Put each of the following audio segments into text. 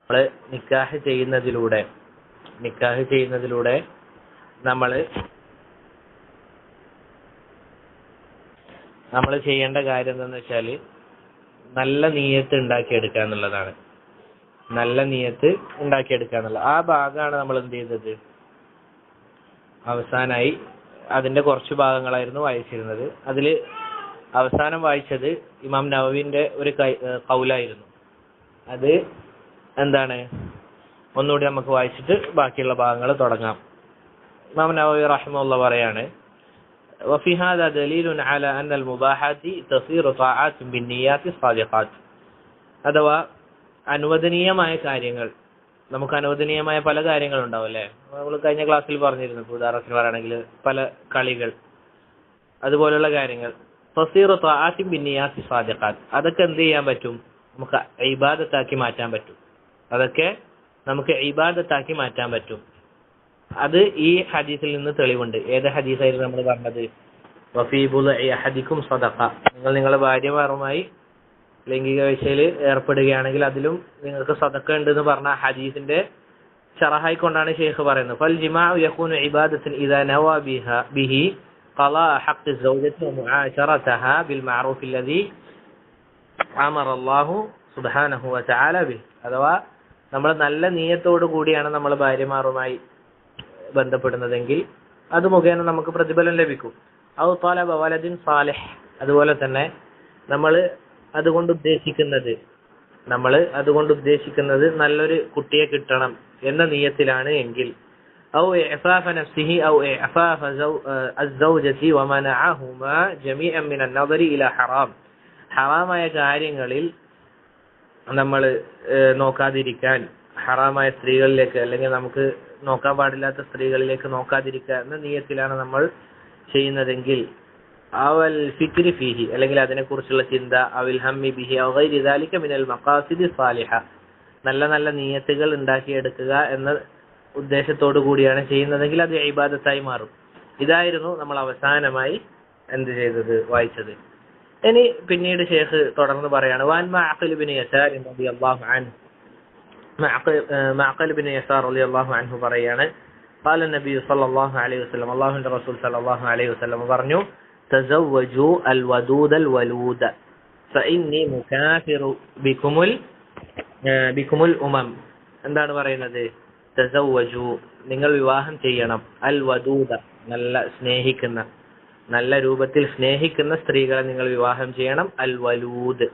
നമ്മൾ നിക്കാഹ് ചെയ്യുന്നതിലൂടെ നമ്മൾ ചെയ്യേണ്ട കാര്യം എന്താണെന്ന് വെച്ചാൽ നല്ല നിയ്യത്ത് ഉണ്ടാക്കിയെടുക്കുക എന്നുള്ളതാണ്. ആ ഭാഗമാണ് നമ്മൾ എന്ത് ചെയ്തത്, അവസാനായി അതിന്റെ കുറച്ച് ഭാഗങ്ങളായിരുന്നു വായിച്ചിരുന്നത്. അതിൽ അവസാനം വായിച്ചത് ഇമാം നവവിന്റെ ഒരു ഖൗലായിരുന്നു. അത് എന്താണ്, ഒന്നുകൂടി നമുക്ക് വായിച്ചിട്ട് ബാക്കിയുള്ള ഭാഗങ്ങൾ തുടങ്ങാം. ഇമാം നവവി റഹിമഹുല്ലാഹ് പറയാണ്, وفي هذا دليل على أن المباحات تصير طاعات بالنيات الصادقات. അഥവാ അനുവദനീയമായ കാര്യങ്ങൾ, നമുക്ക് അനുവദനീയമായ പല കാര്യങ്ങളുണ്ടാവും അല്ലേ. നമ്മൾ കഴിഞ്ഞ ക്ലാസ്സിൽ പറഞ്ഞിരുന്നു. ഉദാഹരണത്തിന് പറയുകയാണെങ്കിൽ പല കളികൾ, അതുപോലുള്ള കാര്യങ്ങൾ തസീറു ത്വാഅത്തിൻ ബിന്നിയാത്തി സാദിഖാത്ത്, അതൊക്കെ എന്ത് ചെയ്യാൻ പറ്റും, നമുക്ക് ഇബാദത്താക്കി മാറ്റാൻ പറ്റും. അത് ഈ ഹദീസിൽ നിന്ന് തെളിവുണ്ട്. ഏത് ഹദീസായിരുന്നു നമ്മൾ പറഞ്ഞത്? വഫീ ബുളഇ അഹദിക്കും സദഖ, നിങ്ങൾ നിങ്ങളുടെ ഭാര്യമാരുമായി ലൈംഗിക വീഴ്ചയിൽ ഏർപ്പെടുകയാണെങ്കിൽ അതിലും നിങ്ങൾക്ക് സദഖ ഉണ്ട് എന്ന് പറഞ്ഞ ഹദീസിന്റെ ശറഹായിക്കൊണ്ടാണ് ഷെയ്ഖ് പറയുന്നത്. ഫൽ ജിമാഉ യകൂനു ഇബാദത്തൻ ഇദാ നവാ ബിഹി ഖളാ ഹഖ് الزوجة ومعاشرتها بالمعروف الذي أمر الله سبحانه وتعالى به. അഥവാ നമ്മൾ നല്ല നിയ്യത്തോടു കൂടിയാണ് നമ്മൾ ഭാര്യമാരുമായി ബന്ധപ്പെടുന്നതെങ്കിൽ അത് മുഖേന നമുക്ക് പ്രതിഫലം ലഭിക്കും. ഔ ത്വലബ വലദിൻ സാലിഹ്, അതുപോലെ തന്നെ നമ്മൾ അതുകൊണ്ട് ഉദ്ദേശിക്കുന്നത് നല്ലൊരു കുട്ടിയെ കിട്ടണം എന്ന നിയ്യത്തിലാണ് എങ്കിൽ, ഔ ഇഅഫാഫ നഫ്സിഹി ഔ ഇഅഫാഫ അസ്സൗജതി വമനഅഹുമാ ജമീഅൻ മിനൻ നദരി ഇലാ ഹറാമായ കാര്യങ്ങളിൽ നമ്മൾ നോക്കാതിരിക്കാൻ, ഹറാമായ സ്ത്രീകളിലേക്ക് അല്ലെങ്കിൽ നമുക്ക് നോക്കാൻ പാടില്ലാത്ത സ്ത്രീകളിലേക്ക് നോക്കാതിരിക്കുക എന്ന നിയ്യത്തിലാണ് നമ്മൾ ചെയ്യുന്നതെങ്കിൽ, അവൽ ഫിക്രി ഫീഹി, അല്ലെങ്കിൽ അതിനെക്കുറിച്ചുള്ള ചിന്ത, അവിൽ ഹമ്മി ബിഹി ഔ ഗൈരി ദാലിക മിനൽ മഖാസിദി സാലിഹ, നല്ല നിയ്യത്തുകൾ ഉണ്ടാക്കിയെടുക്കുക എന്ന ഉദ്ദേശത്തോടു കൂടിയാണ് ചെയ്യുന്നതെങ്കിൽ അത് ഇബാദത്തായി മാറും. ഇതായിരുന്നു നമ്മൾ അവസാനമായി വായിച്ചത്. ഇനി പിന്നീട് ഷേഖ് തുടർന്ന് പറയാണ്, വാൻ മഅഖിൽ ഇബ്നു യസാർ റളിയല്ലാഹു അൻഹു, മഅഖിൽ ഇബ്നു യസാർ റളിയല്ലാഹു അൻഹു പറയാണ്, ഖാല നബി സല്ലല്ലാഹു അലൈഹി വസല്ലം, അല്ലാഹുവിന്റെ റസൂൽ സല്ലല്ലാഹു അലൈഹി വസല്ലം പറഞ്ഞു, തസവ്വജു അൽ വദൂദൽ വലൂദ ഫഇന്നി മുകാഫിറു ബികുമുൽ ഉമം. എന്താണ് പറയുന്നത്? തസവ്വജു, നിങ്ങൾ വിവാഹം ചെയ്യണം, അൽ വദൂദ, നല്ല രൂപത്തിൽ സ്നേഹിക്കുന്ന സ്ത്രീകളെ നിങ്ങൾ വിവാഹം ചെയ്യണം, അൽ വലൂദ്,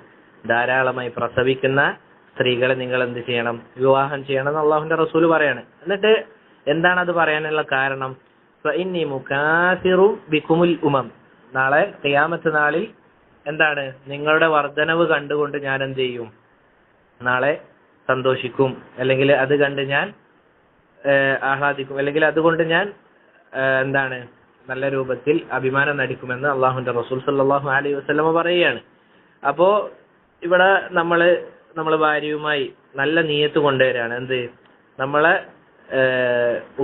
ധാരാളമായി പ്രസവിക്കുന്ന സ്ത്രീകളെ നിങ്ങൾ എന്ത് ചെയ്യണം, വിവാഹം ചെയ്യണം എന്ന് അള്ളാഹുവിന്റെ റസൂൽ പറയാണ്. എന്നിട്ട് എന്താണ് അത് പറയാനുള്ള കാരണം? ഫഇന്നി മുകാസിറു ബികുമുൽ ഉമം, നാളെ ഖിയാമത്ത് നാളിൽ എന്താണ്, നിങ്ങളുടെ വർധനവ് കണ്ടുകൊണ്ട് ഞാൻ എന്ത് ചെയ്യും, നാളെ സന്തോഷിക്കും, അല്ലെങ്കിൽ അത് കണ്ട് ഞാൻ ആഹ്ലാദിക്കും, അല്ലെങ്കിൽ അതുകൊണ്ട് ഞാൻ എന്താണ്, നല്ല രൂപത്തിൽ അഭിമാനം നടിക്കുമെന്ന് അള്ളാഹുവിന്റെ റസൂൽ സല്ലല്ലാഹു അലൈഹി വസല്ലമ പറയുകയാണ്. അപ്പോ ഇവിടെ നമ്മളെ ഭാര്യയുമായി നല്ല നിയ്യത്ത് കൊണ്ടുവരികയാണ്. എന്ത്, നമ്മളെ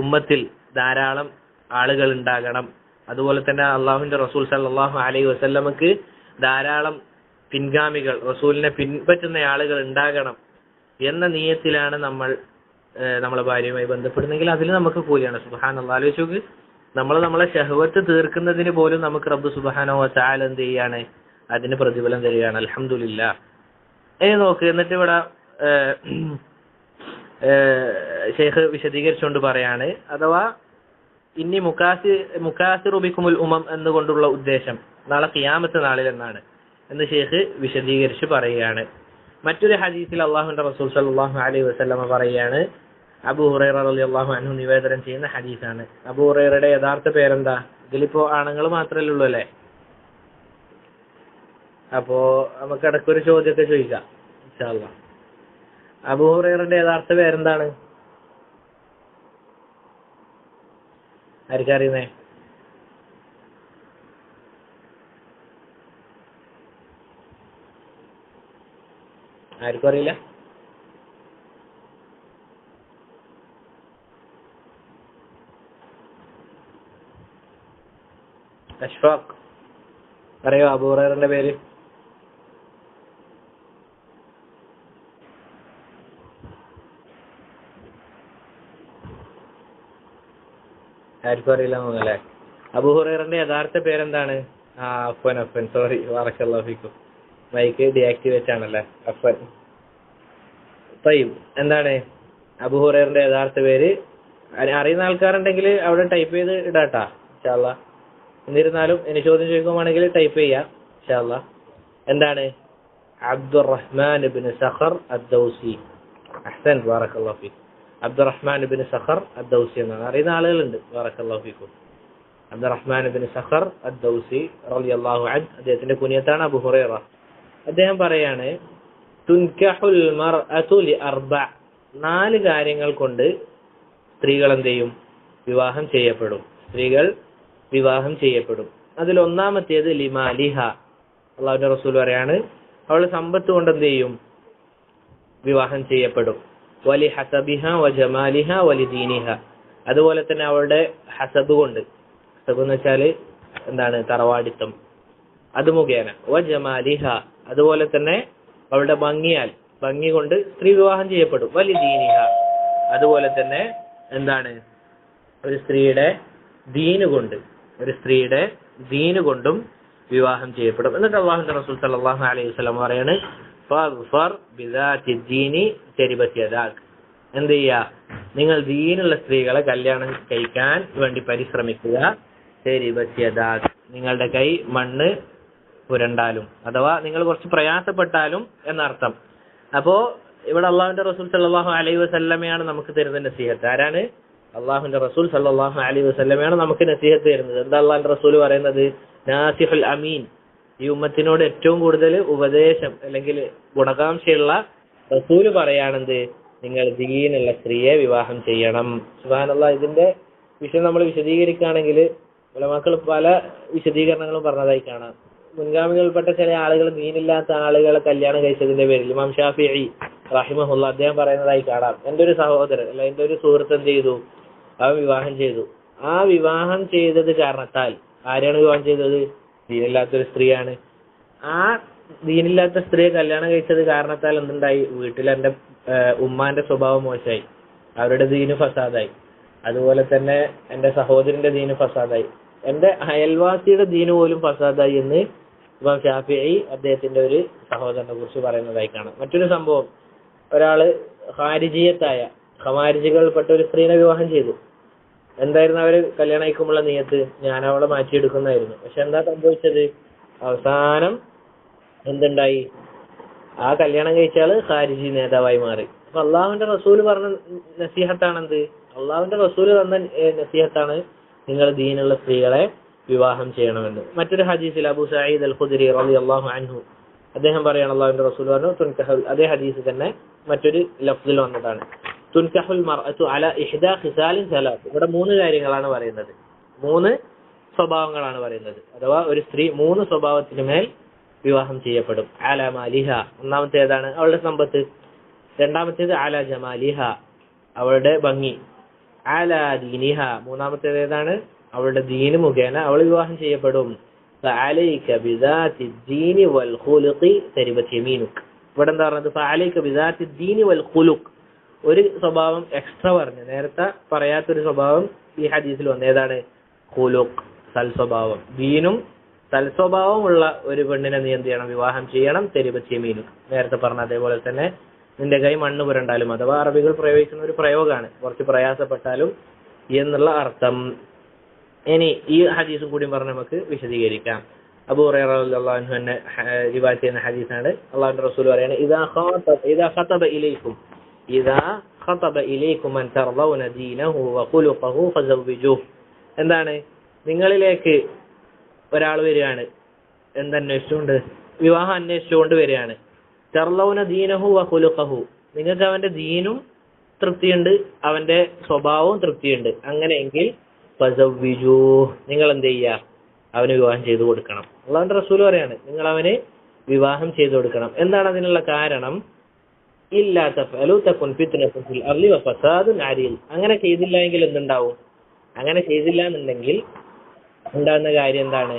ഉമ്മത്തിൽ ധാരാളം ആളുകൾ ഉണ്ടാകണം, അതുപോലെ തന്നെ അള്ളാഹുവിന്റെ റസൂൽ സല്ലല്ലാഹു അലൈഹി വസല്ലമക്ക് ധാരാളം പിൻഗാമികൾ, റസൂലിനെ പിൻപറ്റുന്ന ആളുകൾ ഉണ്ടാകണം എന്ന നിയ്യത്തിലാണ് നമ്മളെ ഭാര്യയുമായി ബന്ധപ്പെടുന്നെങ്കിൽ അതിൽ നമുക്ക് കൂലിയാണ്. സുബ്ഹാനല്ലാഹ്, ആലോചിച്ച് നോക്ക്, നമ്മളെ ശഹവത്ത് തീർക്കുന്നതിന് പോലും നമുക്ക് റബ്ബ് സുബ്ഹാനഹു വ തആല എന്ത് ചെയ്യാണ്, അതിന് പ്രതിഫലം തരികയാണ്. അൽഹംദുലില്ലാഹ്. ഇനി നോക്ക്, എന്നിട്ട് ഇവിടെ ഷെയ്ഖ് വിശദീകരിച്ചുകൊണ്ട് പറയാണ്, അഥവാ ഇന്നി മുകാസിറു ബികുമുൽ ഉമം എന്നുകൊണ്ടുള്ള ഉദ്ദേശം നാളെ ഖിയാമത്ത് നാളിൽ എന്നാണ് എന്ന് ഷെയ്ഖ് വിശദീകരിച്ച് പറയുകയാണ്. മറ്റൊരു ഹദീസിൽ അള്ളാഹുവിന്റെ റസൂൽ സല്ലല്ലാഹു അലൈഹി വസല്ലമ പറയുകയാണ്, അബൂ ഹുറൈറ റളിയല്ലാഹു അൻഹു നിവേദനം ചെയ്യുന്ന ഹദീസാണ്. അബൂ ഹുറൈറയുടെ യഥാർത്ഥ പേരെന്താ? ഇതിലിപ്പോ ആണുങ്ങൾ മാത്രമല്ലേ ഉള്ളൂ അല്ലേ? അപ്പോ നമുക്ക് ഇടയ്ക്കൊരു ചോദ്യമൊക്കെ ചോദിക്കാം ഇൻഷാ അല്ലാഹ്. അബൂ ഹുറൈറയുടെ യഥാർത്ഥ പേരെന്താണ്? ആർക്കാ അറിയുന്നേ? ആർക്കും അറിയില്ല? അഷ്ഫാഖ് അറിയോ അബൂ ഹുറൈറയുടെ പേര്? ആർക്കും അറിയില്ല തോന്നുന്നല്ലേ? അബൂ ഹുറൈറന്റെ യഥാർത്ഥ പേരെന്താണ്? അഫ്വൻ സോറി, ബറക്കല്ലാഹു ഫീക്കും. മൈക്ക് ഡീആക്ടിവേറ്റ് ആണല്ലേ, അഫ്വൻ. തയ്യിബ്, എന്താണ് അബൂ ഹുറൈറന്റെ യഥാർത്ഥ പേര്? അറിയുന്ന ആൾക്കാരുണ്ടെങ്കിൽ അവിടെ ടൈപ്പ് ചെയ്ത് ഇടാട്ടാ ഇൻഷാ അല്ലാഹ്. എന്നിരുന്നാലും ഇനി ചോദ്യം ചോദിക്കുവാണെങ്കിൽ ടൈപ്പ് ചെയ്യാം ഇൻഷാ അല്ലാഹ്. എന്താണ്? അബ്ദുറഹ്മാൻ ഇബ്നു സഖർ അദ്ദൗസി. അഹ്സൻ, ബറക്കല്ലാഹു ഫീക്കും. അബ്ദുറഹ്മാൻ ഇബ്നു സഖർ അദ്ദൗസി എന്നാണ്. അറിയുന്ന ആളുകളുണ്ട്, ബറക്കല്ലാഹു ഫീക്കും. അബ്ദുറഹ്മാൻ ഇബ്നു സഖർ അദ്ദൗസി റളിയല്ലാഹു അൻഹു, അദ്ദേഹത്തിന്റെ കുനിയത്താണ് അബൂ ഹുറൈറ. അദ്ദേഹം പറയാണ്, തുൻകഹുൽ മർഅതു ലിഅർബഅ, 4 കാര്യങ്ങൾ കൊണ്ട് സ്ത്രീകൾ എന്ത് ചെയ്യും? വിവാഹം ചെയ്യപ്പെടും. സ്ത്രീകൾ വിവാഹം ചെയ്യപ്പെടും. അതിൽ ഒന്നാമത്തേത് ലിമാലിഹ. അള്ളാഹുവിന്റെ റസൂൽ പറയാണ്, അവളുടെ സമ്പത്ത് കൊണ്ട് എന്ത് ചെയ്യും? വിവാഹം ചെയ്യപ്പെടും. വലി ഹസബിഹ വജമാലിഹ വലിദീനിഹ, അതുപോലെ തന്നെ അവളുടെ ഹസബ് കൊണ്ട്, ഹസബ് എന്ന് വെച്ചാല് എന്താണ്? തറവാടിത്തം, അത് മുഖേന. വജമാലിഹ, അതുപോലെ തന്നെ അവളുടെ ഭംഗി കൊണ്ട് സ്ത്രീ വിവാഹം ചെയ്യപ്പെടും. വലിദീനിഹ, അതുപോലെ തന്നെ എന്താണ്? ഒരു സ്ത്രീയുടെ ദീന് കൊണ്ടും വിവാഹം ചെയ്യപ്പെടും. എന്നിട്ട് അല്ലാഹുവിന്റെ റസൂൽ സല്ലല്ലാഹു അലൈഹി വസല്ലം പറയാണ്, ഫർ ബിദാത്തി ദീനി തരിബത് യദാക്, എന്ത് ചെയ്യുക? നിങ്ങൾ ദീനുള്ള സ്ത്രീകളെ കല്യാണം കഴിക്കാൻ വേണ്ടി പരിശ്രമിക്കുക. തരിബത് യദാക്, നിങ്ങളുടെ കൈ മണ്ണ് പുരണ്ടാലും, അഥവാ നിങ്ങൾ കുറച്ച് പ്രയാസപ്പെട്ടാലും എന്നർത്ഥം. അപ്പോ ഇവിടെ അള്ളാഹുവിന്റെ റസൂൽ സല്ലല്ലാഹു അലൈഹി വസല്ലമയാണ് നമുക്ക് തരുന്ന നസീഹത്ത്. ആരാണ്? അള്ളാഹുവിന്റെ റസൂൽ സല്ലല്ലാഹു അലൈഹി വസല്ലമയാണ് നമുക്ക് നസീഹത്ത് തരുന്നത്. എന്താ അള്ളാഹുവിന്റെ റസൂൽ പറയുന്നത്? നാസിഹുൽ അമീൻ, ഈ ഉമ്മത്തിനോട് ഏറ്റവും കൂടുതൽ ഉപദേശം അല്ലെങ്കിൽ ഗുണകാംക്ഷയുള്ള റസൂല് പറയാണെന്ത്? നിങ്ങൾ ദീനുള്ള സ്ത്രീയെ വിവാഹം ചെയ്യണം. സുബ്ഹാനല്ലാഹ്, ഇതിന്റെ വിഷയം നമ്മൾ വിശദീകരിക്കുകയാണെങ്കിൽ ഉലമാക്കൾ പല വിശദീകരണങ്ങളും പറഞ്ഞതായി കാണാം. മുൻഗാമികൾപ്പെട്ട ചില ആളുകൾ, ദീനില്ലാത്ത ആളുകളെ കല്യാണം കഴിച്ചതിന്റെ പേരിൽ ഇമാം ഷാഫിഈ റഹിമഹുല്ലാഹ് അദ്ദേഹം പറയുന്നതായി കാണാം, എന്റെ ഒരു സഹോദരൻ അല്ല എന്റെ ഒരു സുഹൃത്ത് എന്ത് ചെയ്തു? അവൻ വിവാഹം ചെയ്തു. ആ വിവാഹം ചെയ്തത് കാരണത്താൽ, ആരെയാണ് വിവാഹം ചെയ്തത്? ദീനില്ലാത്തൊരു സ്ത്രീയാണ്. ആ ദീനില്ലാത്ത സ്ത്രീയെ കല്യാണം കഴിച്ചത് കാരണത്താൽ എന്തുണ്ടായി? വീട്ടിൽ എന്റെ ഉമ്മാന്റെ സ്വഭാവം മോശമായി, അവരുടെ ദീന് ഫസാദായി. അതുപോലെ തന്നെ എന്റെ സഹോദരന്റെ ദീന് ഫസാദായി, എന്റെ അയൽവാസിയുടെ ദീന് പോലും ഫസാദായി എന്ന് ഇമാം ഷാഫിഈ അദ്ദേഹത്തിന്റെ ഒരു സഹോദരനെ കുറിച്ച് പറയുന്നതായി കാണാം. മറ്റൊരു സംഭവം, ഒരാള് ഖവാരിജികൾപ്പെട്ട ഒരു സ്ത്രീനെ വിവാഹം ചെയ്തു. എന്തായിരുന്നു അവര് കല്യാണം കഴിക്കുമ്പോഴുള്ള നിയത്ത്? ഞാൻ അവളെ മാറ്റിയെടുക്കുന്നതായിരുന്നു. പക്ഷെ എന്താ സംഭവിച്ചത്? അവസാനം എന്തുണ്ടായി? ആ കല്യാണം കഴിച്ചാല് ഖാരിജി നേതാവായി മാറി. അപ്പൊ അള്ളാഹുവിന്റെ റസൂല് പറഞ്ഞ നസീഹത്താണെന്ത്? അള്ളാഹുവിന്റെ റസൂല് തന്ന നസീഹത്താണ് നിങ്ങൾ ദീനുള്ള സ്ത്രീകളെ വിവാഹം ചെയ്യണമെന്ന്. മറ്റൊരു ഹദീസിൽ അബൂ സഈദ് അൽ ഖുദരി റളിയല്ലാഹു അൻഹു അദ്ദേഹം പറയാണ്, അള്ളാഹുവിന്റെ റസൂൽ പറഞ്ഞു, തുൻകഹുൽ, അതേ ഹദീസ് തന്നെ മറ്റൊരു ലഫ്സിൽ വന്നതാണ്, തുൻകഹുൽ മർഅതു അലാ ഇഹ്ദാ ഖിസാലിൻ സലാത്ത്. ഇവിടെ 3 കാര്യങ്ങളാണ് പറയുന്നത്, 3 സ്വഭാവങ്ങളാണ് പറയുന്നത്. അഥവാ ഒരു സ്ത്രീ 3 സ്വഭാവത്തിന് മേൽ വിവാഹം ചെയ്യപ്പെടും. അലാ മാലിഹ, ഒന്നാമത്തേതാണ് അവളുടെ സമ്പത്ത്. രണ്ടാമത്തേത് അലാ ജമാലിഹ, അവളുടെ ഭംഗി. അലാ ദീനിഹ, മൂന്നാമത്തേത് ഏതാണ്? അവളുടെ ദീന് മുഖേന അവൾ വിവാഹം ചെയ്യപ്പെടും. ഫഅലൈക ബിദാത്തി ദീനി വൽ ഖുലുഖി തരിബത് യമീനുക്. ഇവിടെ എന്താ പറഞ്ഞത്? ഫഅലൈക ബിദാത്തി ദീനി വൽ ഖുലുഖ്, ഒരു സ്വഭാവം എക്സ്ട്രാ പറഞ്ഞു, നേരത്തെ പറയാത്തൊരു സ്വഭാവം ഈ ഹദീസിൽ വന്നു. ഏതാണ്? ഖുലുഖ്, സൽസ്വഭാവം. ദീനും സൽസ്വഭാവം ഉള്ള ഒരു പെണ്ണിനെ നീ എന്ത് ചെയ്യണം? വിവാഹം ചെയ്യണം. തരിബത് യമീനുക്, നേരത്തെ പറഞ്ഞ അതേപോലെ തന്നെ നിന്റെ കൈ മണ്ണ് പുരണ്ടാലും, അഥവാ അറബികൾ പ്രയോഗിക്കുന്ന ഒരു പ്രയോഗമാണ്, കുറച്ച് പ്രയാസപ്പെട്ടാലും എന്നുള്ള അർത്ഥം. ഇനി ഈ ഹദീസും കൂടി പറഞ്ഞ് നമുക്ക് വിശദീകരിക്കാം. അബൂ ഹുറൈറ റളിയല്ലാഹു അൻഹു തന്നെ റിവായത്ത് ചെയ്യുന്ന ഹദീസാണ്. അല്ലാഹുവിന്റെ റസൂൽ പറയാണ്, ഇദാ ഖതബ ഇലൈക്കും മൻ തർദൗന ദീനഹു വഖുലുഖഹു ഫസവ്വിജൂഹു. എന്താണ്? നിങ്ങളിലേക്ക് ഒരാൾ വരികയാണ്, എന്തന്വേഷിച്ചുകൊണ്ട്? വിവാഹം അന്വേഷിച്ചുകൊണ്ട് വരികയാണ്. തർലൗന ദീനഹു വഖുലുഖഹു, നിങ്ങൾക്ക് അവന്റെ ദീനും തൃപ്തിയുണ്ട്, അവന്റെ സ്വഭാവവും തൃപ്തിയുണ്ട്. അങ്ങനെയെങ്കിൽ ഫസവ്വിജൂഹു, നിങ്ങൾ എന്ത് ചെയ്യുക? അവന് വിവാഹം ചെയ്തു കൊടുക്കണം. അല്ലാഹുവിന്റെ റസൂൽ പറയാണ്, നിങ്ങൾ അവന് വിവാഹം ചെയ്തു കൊടുക്കണം. എന്താണ് അതിനുള്ള കാരണം? ഇല്ലാ തഫഅലു തകുൻ ഫിത്നത്തുൻ ഫിൽ അർളി വഫസാദുൻ അരീദ്. അങ്ങനെ ചെയ്തില്ല എങ്കിൽ എന്തുണ്ടാവും? അങ്ങനെ ചെയ്തില്ല എന്നുണ്ടെങ്കിൽ ഉണ്ടാകുന്ന കാര്യം എന്താണ്?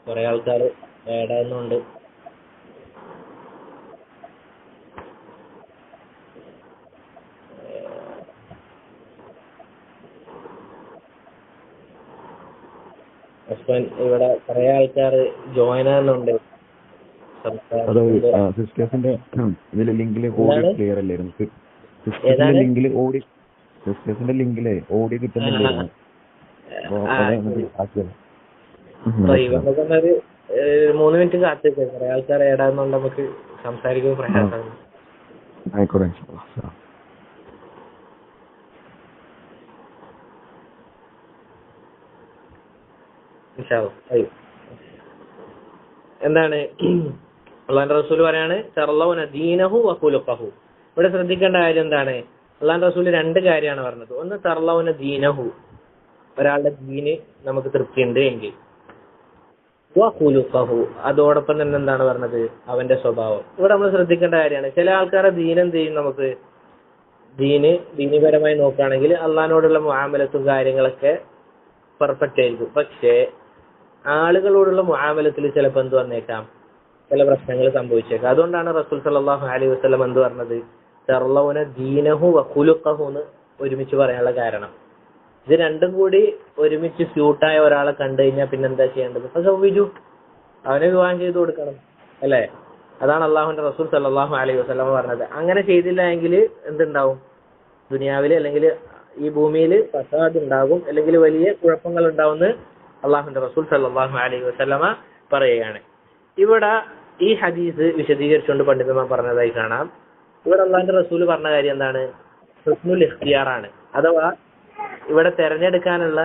കുറെ ആൾക്കാർ ഏടാവുന്നുണ്ട്. ഇവിടെ കുറെ ആൾക്കാർ ജോയിൻ ആകുന്നുണ്ട്. സിസ്റ്റേഴ്സിന്റെ ഇതിലെ ലിങ്കില് ഓഡിയോ ക്ലിയർ അല്ലായിരുന്നു. സിസ്റ്റേഴ്സിന്റെ ലിങ്കിലെ ഓഡിയോ കിട്ടുന്നില്ലായിരുന്നു. നമുക്കൊന്നൊരു 3 മിനിറ്റ് കാത്തിരിക്കാം. കുറെ ആൾക്കാർ ഏടാന്നുണ്ട്, നമുക്ക് സംസാരിക്കുമ്പോൾ പ്രയാസമാണ്. ആയിക്കോട്ടെ. എന്താണ് അള്ളാഹുവിന്റെ റസൂൽ പറയാണ്, തർലൗന ദീനഹു വഖുലുഖഹു. ഇവിടെ ശ്രദ്ധിക്കേണ്ട കാര്യം എന്താണ്? അള്ളാഹുവിന്റെ റസൂൽ 2 കാര്യമാണ് പറഞ്ഞത്. ഒന്ന് തർലൗന ദീനഹു, ഒരാളുടെ ദീന് നമുക്ക് തൃപ്തിയുണ്ട് എങ്കിൽ, വഖുലുഖഹു, അതോടൊപ്പം തന്നെ എന്താണ് പറഞ്ഞത്? അവന്റെ സ്വഭാവം. ഇവിടെ നമ്മൾ ശ്രദ്ധിക്കേണ്ട കാര്യമാണ്. ചില ആൾക്കാരുടെ ദീൻ എന്ത് ചെയ്യും? നമുക്ക് ദീനീപരമായി നോക്കുകയാണെങ്കിൽ അള്ളാഹിനോടുള്ള മുആമലത്തും കാര്യങ്ങളൊക്കെ പെർഫെക്റ്റ് ആയിരിക്കും. പക്ഷേ ആളുകളോടുള്ള മുആമലത്തിൽ ചിലപ്പോൾ എന്ത് വന്നേക്കാം? ചില പ്രശ്നങ്ങൾ സംഭവിച്ചേക്കാം. അതുകൊണ്ടാണ് റസൂൽ സല്ലല്ലാഹു അലൈഹി വസല്ലം എന്ത് പറഞ്ഞത്? തർലൗന ദീനഹു വഖുലുഖഹു എന്ന് ഒരുമിച്ച് പറയാനുള്ള കാരണം, ഇത് രണ്ടും കൂടി ഒരുമിച്ച് സ്യൂട്ടായ ഒരാളെ കണ്ടു കഴിഞ്ഞാൽ പിന്നെ എന്താ ചെയ്യേണ്ടത്? അവനെ വിവാഹം ചെയ്തു കൊടുക്കണം, അല്ലേ? അതാണ് അള്ളാഹുവിന്റെ റസൂൽ സല്ലല്ലാഹു അലൈഹി വസല്ലം പറഞ്ഞത്. അങ്ങനെ ചെയ്തില്ല എങ്കിൽ എന്തുണ്ടാവും? ദുനിയാവിൽ അല്ലെങ്കിൽ ഈ ഭൂമിയിൽ ഫസാദ് ഉണ്ടാകും, അല്ലെങ്കിൽ വലിയ കുഴപ്പങ്ങൾ ഉണ്ടാവുമെന്ന് അള്ളാഹുവിന്റെ റസൂൽ സല്ലല്ലാഹു അലൈഹി വസല്ലമ പറയുകയാണ്. ഇവിടെ ഈ ഹദീസ് വിശദീകരിച്ചുകൊണ്ട് പണ്ഡിതന്മാർ പറഞ്ഞതായി കാണാം. ഇവിടെ അള്ളാഹുവിന്റെ റസൂൽ പറഞ്ഞ കാര്യം എന്താണ്? ഹുസ്നുൽ ഇഖ്തിയാറാണ്. അഥവാ ഇവിടെ തെരഞ്ഞെടുക്കാനുള്ള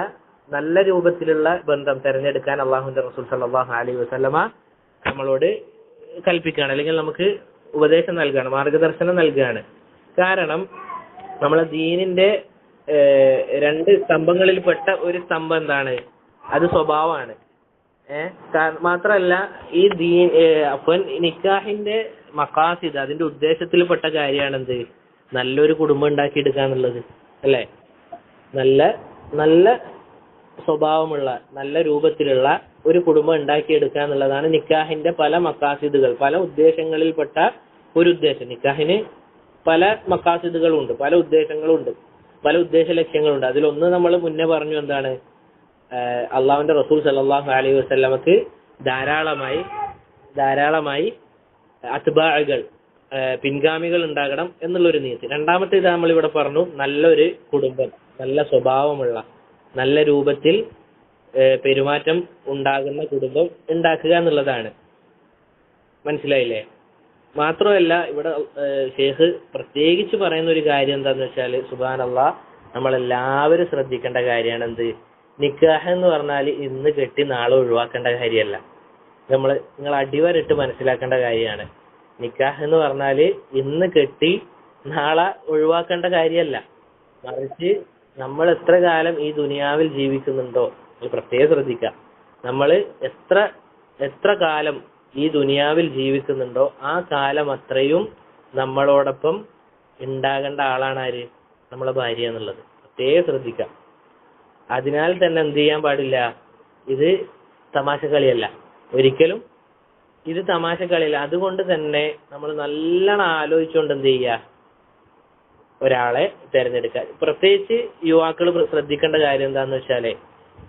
നല്ല രൂപത്തിലുള്ള ബന്ധം തെരഞ്ഞെടുക്കാൻ അള്ളാഹുവിന്റെ റസൂൽ സല്ലല്ലാഹു അലൈഹി വസല്ലമ നമ്മളോട് കൽപ്പിക്കുകയാണ്, അല്ലെങ്കിൽ നമുക്ക് ഉപദേശം നൽകുകയാണ്, മാർഗദർശനം നൽകുകയാണ്. കാരണം നമ്മളെ ദീനിന്റെ 2 സ്തംഭങ്ങളിൽപ്പെട്ട ഒരു സ്തംഭം എന്താണ്? അത് സ്വഭാവമാണ്. മാത്രമല്ല ഈ നിക്കാഹിന്റെ മഖാസിദ്, അതിന്റെ ഉദ്ദേശത്തിൽപ്പെട്ട കാര്യമാണ് എന്ത്? നല്ലൊരു കുടുംബം ഉണ്ടാക്കിയെടുക്കുക എന്നുള്ളത്, അല്ലേ? നല്ല സ്വഭാവമുള്ള, നല്ല രൂപത്തിലുള്ള ഒരു കുടുംബം ഉണ്ടാക്കിയെടുക്കുക എന്നുള്ളതാണ് നിക്കാഹിന്റെ പല മഖാസിദുകൾ, പല ഉദ്ദേശങ്ങളിൽപ്പെട്ട ഒരു ഉദ്ദേശം. നിക്കാഹിന് പല മഖാസിദുകളുണ്ട്, പല ഉദ്ദേശങ്ങളുണ്ട്, പല ഉദ്ദേശ ലക്ഷ്യങ്ങളുണ്ട്. അതിലൊന്ന് നമ്മൾ മുന്നേ പറഞ്ഞു, എന്താണ്? അള്ളാഹുവിന്റെ റസൂൽ സല്ലല്ലാഹു അലൈഹി വസല്ലമക്ക് ധാരാളമായി അത്ബാഅകൾ, പിൻഗാമികൾ ഉണ്ടാകണം എന്നുള്ളൊരു നീതി. രണ്ടാമത്തെ ഇത് നമ്മൾ ഇവിടെ പറഞ്ഞു, നല്ലൊരു കുടുംബം, നല്ല സ്വഭാവമുള്ള, നല്ല രൂപത്തിൽ പെരുമാറ്റം ഉണ്ടാകുന്ന കുടുംബം ഉണ്ടാക്കുക എന്നുള്ളതാണ്. മനസ്സിലായില്ലേ? മാത്രമല്ല ഇവിടെ ഷേഖ് പ്രത്യേകിച്ച് പറയുന്ന ഒരു കാര്യം എന്താന്ന് വെച്ചാൽ, സുബ്ഹാനല്ലാഹ്, നമ്മളെല്ലാവരും ശ്രദ്ധിക്കേണ്ട കാര്യമാണ് എന്ത്? നിക്കാഹ് എന്ന് പറഞ്ഞാൽ ഇന്ന് കെട്ടി നാളെ ഒഴിവാക്കേണ്ട കാര്യമല്ല. നിങ്ങൾ അടിവരയിട്ട് മനസ്സിലാക്കേണ്ട കാര്യമാണ്. നിക്കാഹ് എന്ന് പറഞ്ഞാൽ ഇന്ന് കെട്ടി നാളെ ഒഴിവാക്കേണ്ട കാര്യമല്ല. മറിച്ച് നമ്മൾ എത്ര കാലം ഈ ദുനിയാവിൽ ജീവിക്കുന്നുണ്ടോ, അത് പ്രത്യേകം ശ്രദ്ധിക്കുക. നമ്മൾ എത്ര കാലം ഈ ദുനിയാവിൽ ജീവിക്കുന്നുണ്ടോ ആ കാലം അത്രയും നമ്മളോടൊപ്പം ഉണ്ടാകേണ്ട ആളാണ് ആര്? നമ്മളെ ഭാര്യ എന്നുള്ളത് പ്രത്യേകം ശ്രദ്ധിക്കുക. അതിനാൽ തന്നെ എന്ത് ചെയ്യാൻ പാടില്ല? ഇത് തമാശ കളിയല്ല, ഒരിക്കലും ഇത് തമാശ കളിയല്ല. അതുകൊണ്ട് തന്നെ നമ്മൾ നല്ലോണം ആലോചിച്ചുകൊണ്ട് എന്ത് ചെയ്യുക? ഒരാളെ തിരഞ്ഞെടുക്കുക. പ്രത്യേകിച്ച് യുവാക്കൾ ശ്രദ്ധിക്കേണ്ട കാര്യം എന്താണെന്ന് വെച്ചാൽ,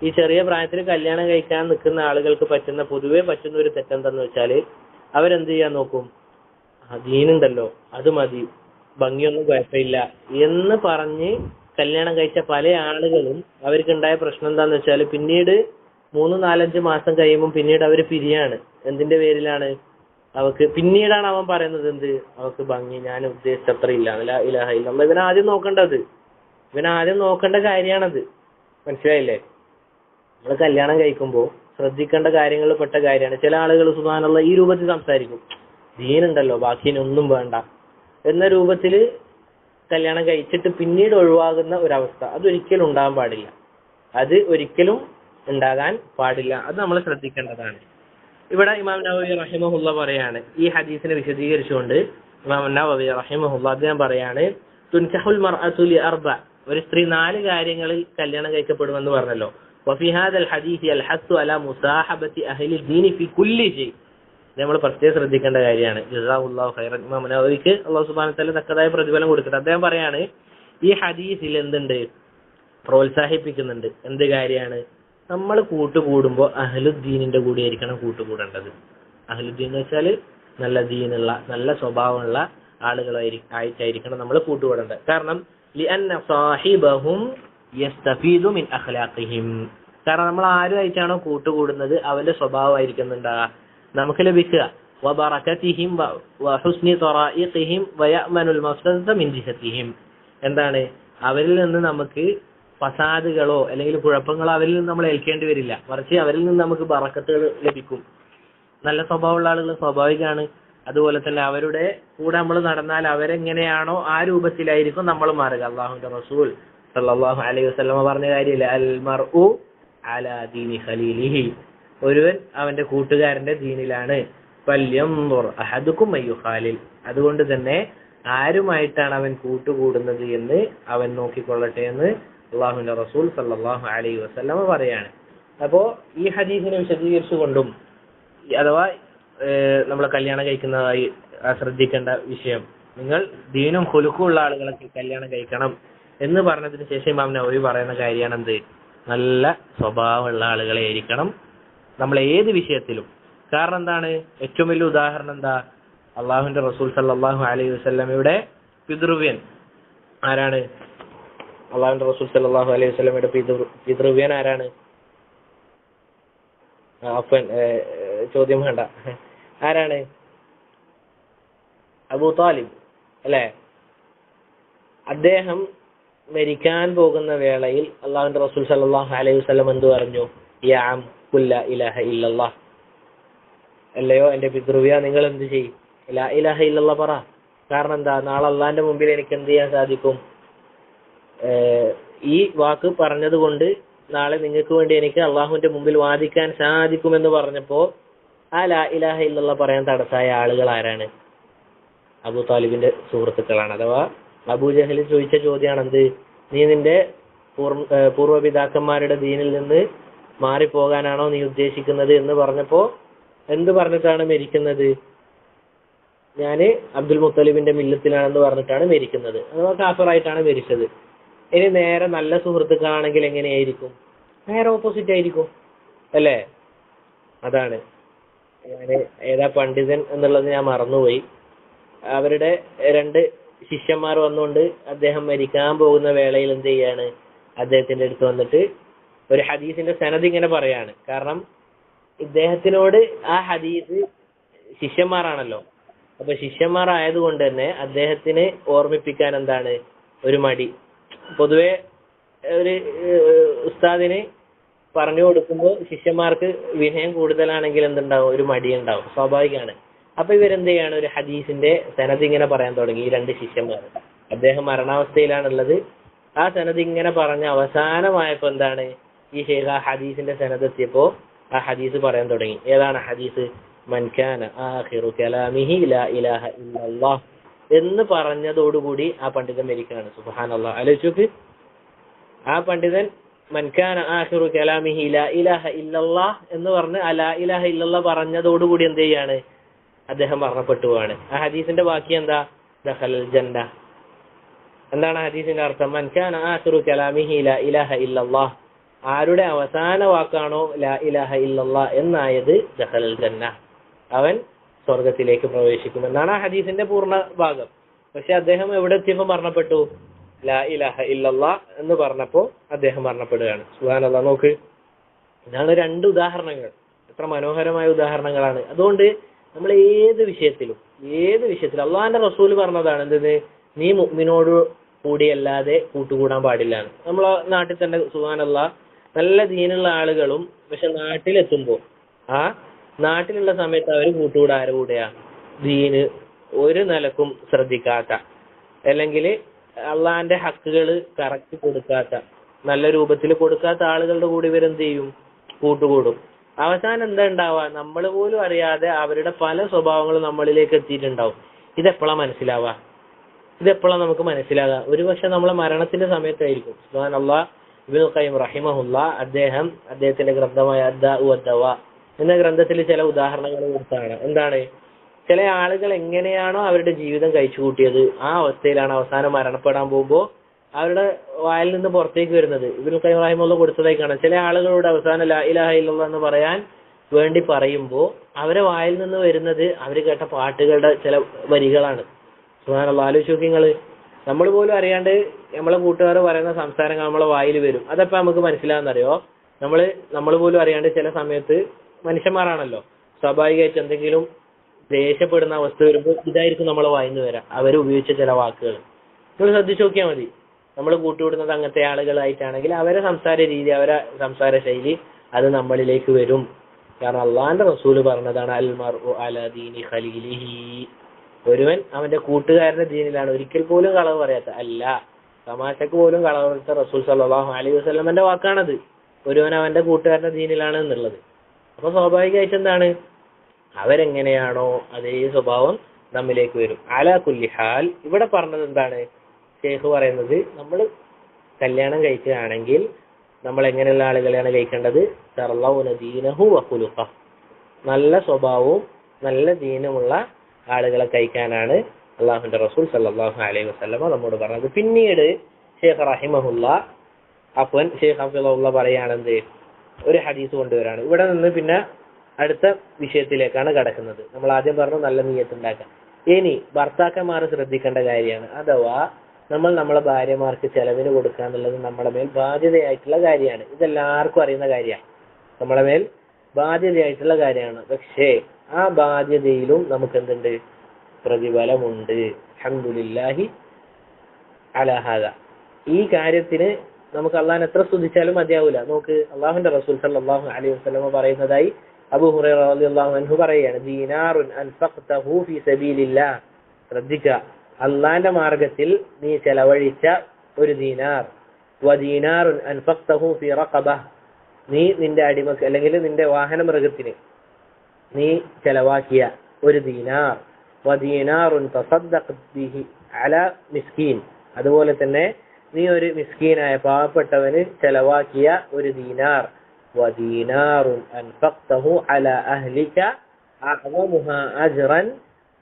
ഈ ചെറിയ പ്രായത്തിൽ കല്യാണം കഴിക്കാൻ നിൽക്കുന്ന ആളുകൾക്ക് പൊതുവെ പറ്റുന്ന ഒരു തെറ്റെന്താന്ന് വെച്ചാൽ, അവരെന്ത് ചെയ്യാൻ നോക്കും? ദീനുണ്ടല്ലോ അത് മതി, ഭംഗിയൊന്നും കുഴപ്പമില്ല എന്ന് പറഞ്ഞ് കല്യാണം കഴിച്ച പല ആളുകളും അവർക്കുണ്ടായ പ്രശ്നം എന്താന്ന് വെച്ചാൽ, പിന്നീട് 3-4-5 മാസം കഴിയുമ്പോൾ പിന്നീട് അവർ പിരിയാണ്. എന്തിന്റെ പേരിലാണ്? പിന്നീടാണ് അവൻ പറയുന്നത് എന്ത്? അവക്ക് ഭംഗി ഞാൻ ഉദ്ദേശിച്ചത്ര ഇല്ല, ലാ ഇലാഹ ഇല്ലല്ലാഹ്. ഇവനാദ്യം നോക്കേണ്ട കാര്യമാണത്. മനസ്സിലായില്ലേ? നമ്മൾ കല്യാണം കഴിക്കുമ്പോൾ ശ്രദ്ധിക്കേണ്ട കാര്യങ്ങളിൽ പെട്ട കാര്യമാണ്. ചില ആളുകൾ സുബ്ഹാനല്ലാഹ് ഈ രൂപത്തിൽ സംസാരിക്കും, ദീനുണ്ടല്ലോ ബാക്കിയൊന്നും വേണ്ട എന്ന രൂപത്തിൽ കല്യാണം കഴിച്ചിട്ട് പിന്നീട് ഒഴിവാകുന്ന ഒരവസ്ഥ അതൊരിക്കലും ഉണ്ടാകാൻ പാടില്ല. അത് നമ്മൾ ശ്രദ്ധിക്കേണ്ടതാണ്. ഇവിടെ ഇമാം നവവി റഹിമഹുല്ല പറയാണ്, ഈ ഹദീസിനെ വിശദീകരിച്ചുകൊണ്ട് ഇമാം നവവി റഹിമഹുല്ല അദ്ദേഹം പറയാണ്, തുൻകഹുൽ മർഅതു ലിഅർബ, ഒരു സ്ത്രീ 4 കാര്യങ്ങളിൽ കല്യാണം കഴിക്കപ്പെടുമെന്ന് പറഞ്ഞല്ലോ. വഫി ഹാദൽ ഹദീസി അൽ ഹസ്സു അലാ മുസാഹബത്തി അഹ്ലി ദീനി ഫി കുല്ലി ഷൈ. നമ്മൾ പ്രത്യേകം ശ്രദ്ധിക്കേണ്ട കാര്യമാണ്. ജസാഹുല്ലാഹു ഖൈറൻ. ഇമാം നവവിക്ക് അല്ലാഹു സുബ്ഹാനഹു വ തആല തക്കതായ പ്രതിഫലം കൊടുക്കട്ടെ. അദ്ദേഹം പറയാണ്, ഈ ഹദീസിൽ എന്തുണ്ട്? പ്രോത്സാഹിപ്പിക്കുന്നുണ്ട്. എന്ത് കാര്യമാണ്? നമ്മൾ കൂട്ടുകൂടുമ്പോൾ അഹ്ലുദ്ദീനിന്റെ കൂടെ ആയിരിക്കണം കൂട്ടുകൂടേണ്ടത്. അഹ്ലുദ്ദീൻ എന്ന് വെച്ചാൽ നല്ല ദീനുള്ള നല്ല സ്വഭാവമുള്ള ആയിട്ടായിരിക്കണം നമ്മൾ കൂട്ടുകൂടേണ്ടത്. കാരണം ലിഅന്ന സാഹിബഹും യസ്തഫീദു മിൻ അഖ്ലാഖിഹിം. കാരണം നമ്മൾ ആരുമായിട്ടാണോ കൂട്ടുകൂടുന്നത് അവന്റെ സ്വഭാവമായിരിക്കുന്നുണ്ടാകുക നമുക്ക് ലഭിക്കുക. വബറകതിഹിം വഹുസ്നി തറായിഖിഹിം വയഅമനുൽ മഫ്സദത മിൻ ജിഹതിഹിം. എന്താണ് അവരിൽ നിന്ന് നമുക്ക് ഫസാദുകളോ അല്ലെങ്കിൽ കുഴപ്പങ്ങളോ അവരിൽ നിന്ന് നമ്മൾ ഏൽക്കേണ്ടി വരില്ല. മറിച്ച് അവരിൽ നിന്ന് നമുക്ക് ബറക്കത്തുകൾ ലഭിക്കും. നല്ല സ്വഭാവമുള്ള ആളുകൾ സ്വാഭാവികമാണ്. അതുപോലെ തന്നെ അവരുടെ കൂടെ നമ്മൾ നടന്നാൽ അവരെങ്ങനെയാണോ ആ രൂപത്തിലായിരിക്കും നമ്മൾ മാറുക. അല്ലാഹുവിന്റെ റസൂൽ സല്ലല്ലാഹു അലൈഹി വസല്ലമ പറഞ്ഞ കാര്യമില്ല, അൽ മർഉ അലാ ദീനി ഖലീലിഹി. ഒരുവൻ അവന്റെ കൂട്ടുകാരന്റെ ദീനിലാണ്. ഫല്യൻദുർ അഹദുക്കും മയ്യുഖാലിൽ. അതുകൊണ്ട് തന്നെ ആരുമായിട്ടാണ് അവൻ കൂട്ടുകൂടുന്നത് എന്ന് അവൻ നോക്കിക്കൊള്ളട്ടെ എന്ന് അല്ലാഹുവിന്റെ റസൂൽ സല്ലല്ലാഹു അലൈഹി വസല്ലമ പറയാണ്. അപ്പോ ഈ ഹദീസിനെ വിശദീകരിച്ചുകൊണ്ടും അഥവാ നമ്മൾ കല്യാണം കഴിക്കുന്നതായി ശ്രദ്ധിക്കേണ്ട വിഷയം, നിങ്ങൾ ദീനും ഖുലുഖും ഉള്ള ആളുകളൊക്കെ കല്യാണം കഴിക്കണം എന്ന് പറഞ്ഞതിന് ശേഷം ഇമാം നവവി പറയുന്ന കാര്യമാണ് എന്ത്? നല്ല സ്വഭാവമുള്ള ആളുകളെ ആയിരിക്കണം നമ്മൾ ഏത് വിഷയത്തിലും. കാരണം എന്താണ്? ഏറ്റവും വലിയ ഉദാഹരണം എന്താ? അള്ളാഹുവിന്റെ റസൂൽ സല്ലല്ലാഹു അലൈഹി വസല്ലമയുടെ പിതൃവ്യൻ ആരാണ്? അള്ളാഹുവിന്റെ റസൂൽ സല്ലല്ലാഹു അലൈഹി വസല്ലമയുടെ പിതൃവ്യൻ ആരാണ്? ചോദ്യം വേണ്ട, ആരാണ്? അബൂ താലിബ് അല്ലെ? അദ്ദേഹം മരിക്കാൻ പോകുന്ന വേളയിൽ അള്ളാഹുവിന്റെ റസൂൽ സല്ലല്ലാഹു അലൈഹി വസല്ലം എന്ത് പറഞ്ഞു? യാ അം ഖുൽ ലാ ഇലാഹ ഇല്ലല്ലാഹ്. അല്ലയോ എന്റെ പിതൃവ്യ, നിങ്ങൾ എന്ത് ചെയ്യും? ലാ ഇലാഹ ഇല്ലല്ലാഹ് പറ. കാരണം എന്താ? നാളെ അള്ളാഹിന്റെ മുമ്പിൽ എനിക്ക് എന്ത് ചെയ്യാൻ സാധിക്കും? ഈ വാക്ക് പറഞ്ഞത് കൊണ്ട് നാളെ നിങ്ങൾക്ക് വേണ്ടി എനിക്ക് അള്ളാഹുവിന്റെ മുമ്പിൽ വാദിക്കാൻ സാധിക്കുമെന്ന് പറഞ്ഞപ്പോ ആ ലാ ഇലാഹ ഇല്ലല്ലാഹ് പറയാൻ തടസ്സായ ആളുകൾ ആരാണ്? അബൂ താലിബിന്റെ സുഹൃത്തുക്കളാണ്. അഥവാ അബൂജഹൽ ചോദിച്ച ചോദ്യമാണ് എന്ത്? നീ നിന്റെ പൂർവ്വപിതാക്കന്മാരുടെ ദീനിൽ നിന്ന് മാറിപ്പോകാനാണോ നീ ഉദ്ദേശിക്കുന്നത് എന്ന് പറഞ്ഞപ്പോ എന്ത് പറഞ്ഞിട്ടാണ് മരിക്കുന്നത്? ഞാന് അബ്ദുൽ മുത്തലിബിന്റെ മില്ലത്തിലാണെന്ന് പറഞ്ഞിട്ടാണ് മരിക്കുന്നത്. അഥവാ കാഫിറായിട്ടാണ് മരിച്ചത്. ഇനി നേരെ നല്ല സുഹൃത്തുക്കളാണെങ്കിൽ എങ്ങനെയായിരിക്കും? നേരെ ഓപ്പോസിറ്റ് ആയിരിക്കും അല്ലേ? അതാണ് ഞാന് ഏതാ പണ്ഡിതൻ എന്നുള്ളത് ഞാൻ മറന്നുപോയി. അവരുടെ 2 ശിഷ്യന്മാർ വന്നുകൊണ്ട് അദ്ദേഹം മരിക്കാൻ പോകുന്ന വേളയിൽ എന്ത് ചെയ്യാണ്? അദ്ദേഹത്തിന്റെ അടുത്ത് വന്നിട്ട് ഒരു ഹദീസിന്റെ സനദ് ഇങ്ങനെ പറയാണ്. കാരണം ഇദ്ദേഹത്തിനോട് ആ ഹദീസ് ശിഷ്യന്മാരാണല്ലോ. അപ്പൊ ശിഷ്യന്മാർ ആയതുകൊണ്ട് തന്നെ അദ്ദേഹത്തിന് ഓർമ്മിപ്പിക്കാൻ എന്താണ് ഒരു മടി. പൊതുവെ ഒരു ഉസ്താദിന് പറഞ്ഞു കൊടുക്കുമ്പോൾ ശിഷ്യന്മാർക്ക് വിനയം കൂടുതലാണെങ്കിൽ എന്തുണ്ടാവും? ഒരു മടി ഉണ്ടാവും, സ്വാഭാവികമാണ്. അപ്പൊ ഇവരെന്ത് ചെയ്യാണ്? ഒരു ഹദീസിന്റെ സനദ് ഇങ്ങനെ പറയാൻ തുടങ്ങി. ഈ 2 ശിഷ്യന്മാർ, അദ്ദേഹം മരണാവസ്ഥയിലാണുള്ളത്. ആ സനദ് ഇങ്ങനെ പറഞ്ഞ അവസാനമായപ്പോ എന്താണ്? ഈ ശൈഖ് ആ ഹദീസിന്റെ സനദ് എത്തിയപ്പോ ആ ഹദീസ് പറയാൻ തുടങ്ങി. ഏതാണ് ഹദീസ്? മൻ കാന ആഖിറു കലാമിഹി ലാ ഇലാഹ ഇല്ലല്ലാഹ് എന്ന് പറഞ്ഞതോടുകൂടി ആ പണ്ഡിതൻ മരിക്കുകയാണ്. സുബ്ഹാനല്ലാഹ്. ആലോചിച്ച്, ആ പണ്ഡിതൻ മൻ കാന ആഖിറു കലാമിഹി ലാ ഇലാഹ ഇല്ലല്ലാഹ് എന്ന് പറഞ്ഞ് ആ ലാ ഇലാഹ ഇല്ലല്ലാഹ് പറഞ്ഞതോടുകൂടി എന്ത് ചെയ്യാണ്? അദ്ദേഹം മരണപ്പെട്ടു പോവാണ്. ആ ഹദീസിന്റെ ബാക്കി എന്താ? ദഖലൽ ജന്ന. എന്താണ് ഹദീസിന്റെ അർത്ഥം? മൻ കാന ആഖിറു കലാമിഹി ലാ ഇലാഹ ഇല്ലല്ലാഹ്, ആരുടെ അവസാന വാക്കാണോ ലാ ഇലാഹ ഇല്ലല്ലാഹ് എന്നായത് ദഖലൽ ജന്ന, അവൻ സ്വർഗത്തിലേക്ക് പ്രവേശിക്കുമെന്നാണ് ആ ഹദീസിന്റെ പൂർണ്ണ ഭാഗം. പക്ഷെ അദ്ദേഹം എവിടെ എത്തിയപ്പോൾ മരണപ്പെട്ടു? ലാ ഇലാഹ ഇല്ലല്ലാഹ് എന്ന് പറഞ്ഞപ്പോ അദ്ദേഹം മരണപ്പെടുകയാണ്. സുബ്ഹാനല്ലാഹ്. നോക്ക്, ഇതാണ് 2 ഉദാഹരണങ്ങൾ. എത്ര മനോഹരമായ ഉദാഹരണങ്ങളാണ്. അതുകൊണ്ട് നമ്മൾ ഏത് വിഷയത്തിലും അള്ളാഹിന്റെ റസൂൽ പറഞ്ഞതാണ് എന്തെന്ന്? നീ മുഅ്മിനോട് കൂടിയല്ലാതെ കൂട്ടുകൂടാൻ പാടില്ല. നമ്മളെ നാട്ടിൽ തന്നെ സുബ്ഹാനല്ലാഹ് നല്ല ദീനുള്ള ആളുകളും പക്ഷെ നാട്ടിലെത്തുമ്പോ ആ നാട്ടിലുള്ള സമയത്ത് അവർ കൂട്ടുകൂടാ ആരുടെ കൂടെയാ? ദീന് ഒരു നിലക്കും ശ്രദ്ധിക്കാത്ത, അല്ലെങ്കിൽ അള്ളാഹിന്റെ ഹക്കുകൾ കറക്റ്റ് കൊടുക്കാത്ത, നല്ല രൂപത്തിൽ കൊടുക്കാത്ത ആളുകളുടെ കൂടെ ഇവരെന്ത് ചെയ്യും? കൂട്ടുകൂടും. അവസാനം എന്താ ഉണ്ടാവുക? നമ്മൾ പോലും അറിയാതെ അവരുടെ പല സ്വഭാവങ്ങളും നമ്മളിലേക്ക് എത്തിയിട്ടുണ്ടാവും. ഇതെപ്പോഴാ മനസ്സിലാവുക? നമുക്ക് മനസ്സിലാകുക ഒരു പക്ഷെ നമ്മളെ മരണത്തിന്റെ സമയത്തായിരിക്കും. സുബ്ഹാനല്ലാഹ്. ഇബ്നുൽ ഖയ്യിം റഹിമഹുല്ലാ അദ്ദേഹത്തിന്റെ ഗ്രന്ഥമായ അദ്ദാഉ വദ്ദവാ എന്ന ഗ്രന്ഥത്തിൽ ചില ഉദാഹരണങ്ങൾ കൊടുത്താണ്. എന്താണ്? ചില ആളുകൾ എങ്ങനെയാണോ അവരുടെ ജീവിതം കഴിച്ചു കൂട്ടിയത് ആ അവസ്ഥയിലാണ് അവസാനം മരണപ്പെടാൻ പോകുമ്പോൾ അവരുടെ വായിൽ നിന്ന് പുറത്തേക്ക് വരുന്നത്. ഇബ്നുൽ ഖയ്യിം റഹിമഹുല്ലാഹ് കൊടുത്തതായി കാണാം. ചില ആളുകളോട് അവസാനം ലാ ഇലാഹ ഇല്ലല്ലാഹ് എന്ന് പറയാൻ വേണ്ടി പറയുമ്പോൾ അവരെ വായിൽ നിന്ന് വരുന്നത് അവർ കേട്ട പാട്ടുകളുടെ ചില വരികളാണ്. സുബ്ഹാനല്ലാഹ്, ആലോചിച്ച് നോക്കി നിങ്ങൾ. നമ്മൾ പോലും അറിയാണ്ട് നമ്മളെ കൂട്ടുകാർ പറയുന്ന സംസാരങ്ങൾ നമ്മളെ വായിൽ വരും. അതപ്പോൾ നമുക്ക് മനസ്സിലാവുന്നറിയോ? നമ്മൾ പോലും അറിയാണ്ട് ചില സമയത്ത് മനുഷ്യന്മാരാണല്ലോ, സ്വാഭാവികമായിട്ട് എന്തെങ്കിലും ദേഷ്യപ്പെടുന്ന അവസ്ഥ വരുമ്പോൾ ഇതായിരിക്കും നമ്മളെ വായിൽ നിന്ന് വരാം, അവർ ഉപയോഗിച്ച ചില വാക്കുകൾ. നിങ്ങൾ ശ്രദ്ധിച്ചു നോക്കിയാൽ മതി. നമ്മൾ കൂട്ടുവിടുന്നത് അങ്ങനത്തെ ആളുകളായിട്ടാണെങ്കിൽ അവരെ സംസാര രീതി, അവരെ സംസാര ശൈലി അത് നമ്മളിലേക്ക് വരും. കാരണം അള്ളാന്റെ റസൂല് പറഞ്ഞതാണ്, അൽ മർഉ അലാ ദീനി ഖലീലിഹി, ഒരുവൻ അവന്റെ കൂട്ടുകാരന്റെ ദീനിലാണ്. ഒരിക്കൽ പോലും കളവ് പറയാത്ത, അല്ല തമാശക്ക് പോലും കളവ് പറയാത്ത റസൂൽ സല്ലല്ലാഹു അലൈഹി വസല്ലമന്റെ വാക്കാണത്. ഒരുവൻ അവന്റെ കൂട്ടുകാരന്റെ ദീനിലാണ് എന്നുള്ളത്. അപ്പൊ സ്വാഭാവികമായിട്ട് എന്താണ്, അവരെങ്ങനെയാണോ അതേ സ്വഭാവം നമ്മിലേക്ക് വരും. അലാ കുല്ലി ഹാൽ, ഇവിടെ പറഞ്ഞത് എന്താണ്? ഷെയ്ഖ് പറയുന്നത്, നമ്മൾ കല്യാണം കഴിക്കുകയാണെങ്കിൽ നമ്മൾ എങ്ങനെയുള്ള ആളുകളെയാണ് കഴിക്കേണ്ടത്? തർലൗന ദീനഹു വഖുലുഖഹ, നല്ല സ്വഭാവവും നല്ല ദീനുമുള്ള ആളുകളെ കഴിക്കാനാണ് അള്ളാഹുവിന്റെ റസൂൽ സല്ലല്ലാഹു അലൈഹി വസല്ലമ നമ്മോട് പറഞ്ഞത്. പിന്നീട് ഷെയ്ഖ് റഹിമഹുല്ലാഹ് ഷെയ്ഖ് ഹഫിളഹുല്ലാഹ് പറയുകയാണെന്ത്, ഒരു ഹദീസ് കൊണ്ടുവരാണ്. ഇവിടെ നിന്ന് പിന്നെ അടുത്ത വിഷയത്തിലേക്കാണ് കടക്കുന്നത്. നമ്മൾ ആദ്യം പറഞ്ഞു നല്ല നിയ്യത്ത് ഉണ്ടാക്കാൻ. ഇനി ഭർത്താക്കന്മാർ ശ്രദ്ധിക്കേണ്ട കാര്യമാണ്. അഥവാ നമ്മൾ നമ്മളെ ഭാര്യമാർക്ക് ചെലവിന് കൊടുക്കുക എന്നുള്ളത് നമ്മുടെ മേൽ ബാധ്യതയായിട്ടുള്ള കാര്യമാണ്. ഇതെല്ലാവർക്കും അറിയുന്ന കാര്യമാണ്, നമ്മളെ മേൽ ബാധ്യതയായിട്ടുള്ള കാര്യമാണ്. പക്ഷേ ആ ബാധ്യതയിലും നമുക്ക് എന്തുണ്ട്? പ്രതിഫലമുണ്ട്. അൽഹംദുലില്ലാഹി അലാ ഹാദാ. ഈ കാര്യത്തിന് നമുക്ക് അള്ളാഹനെ എത്ര സ്തുതിച്ചാലും മതിയാവില്ല. നോക്ക്, അള്ളാഹുവിന്റെ റസൂൽ സല്ലല്ലാഹു അലൈഹി വസല്ലമ പറയുന്നതായി അബൂ ഹുറൈറ റളിയല്ലാഹു അൻഹു പറയുകയാണ്, ദീനാറുൻ അൻഫഖ്തഹു ഫീ സബീലില്ലാഹ്. ശ്രദ്ധിക്കുക, അള്ളാന്റെ മാർഗത്തിൽ നീ ചെലവഴിച്ച ഒരു ദീനാർ. വദീനാറുൻ അൻഫഖ്തഹു ഫീ റഖബഹ, നീ നിന്റെ അടിമക്ക് അല്ലെങ്കിൽ നിന്റെ വാഹന മൃഗത്തിന് നീ ചെലവാക്കിയ ഒരു ദീനാർ. വദീനാറുൻ തസദ്ദഖ്ത ബിഹി അലാ മിസ്കീൻ, അതുപോലെ തന്നെ നീ ഒരു മിസ്കീനായ പാവപ്പെട്ടവന് ചെലവാക്കിയ ഒരു ദീനാർ. വദീനാറുൻ അൻഫഖ്തഹു അലാ അഹ്ലിക അഅ്ളമുഹാ അജ്റൻ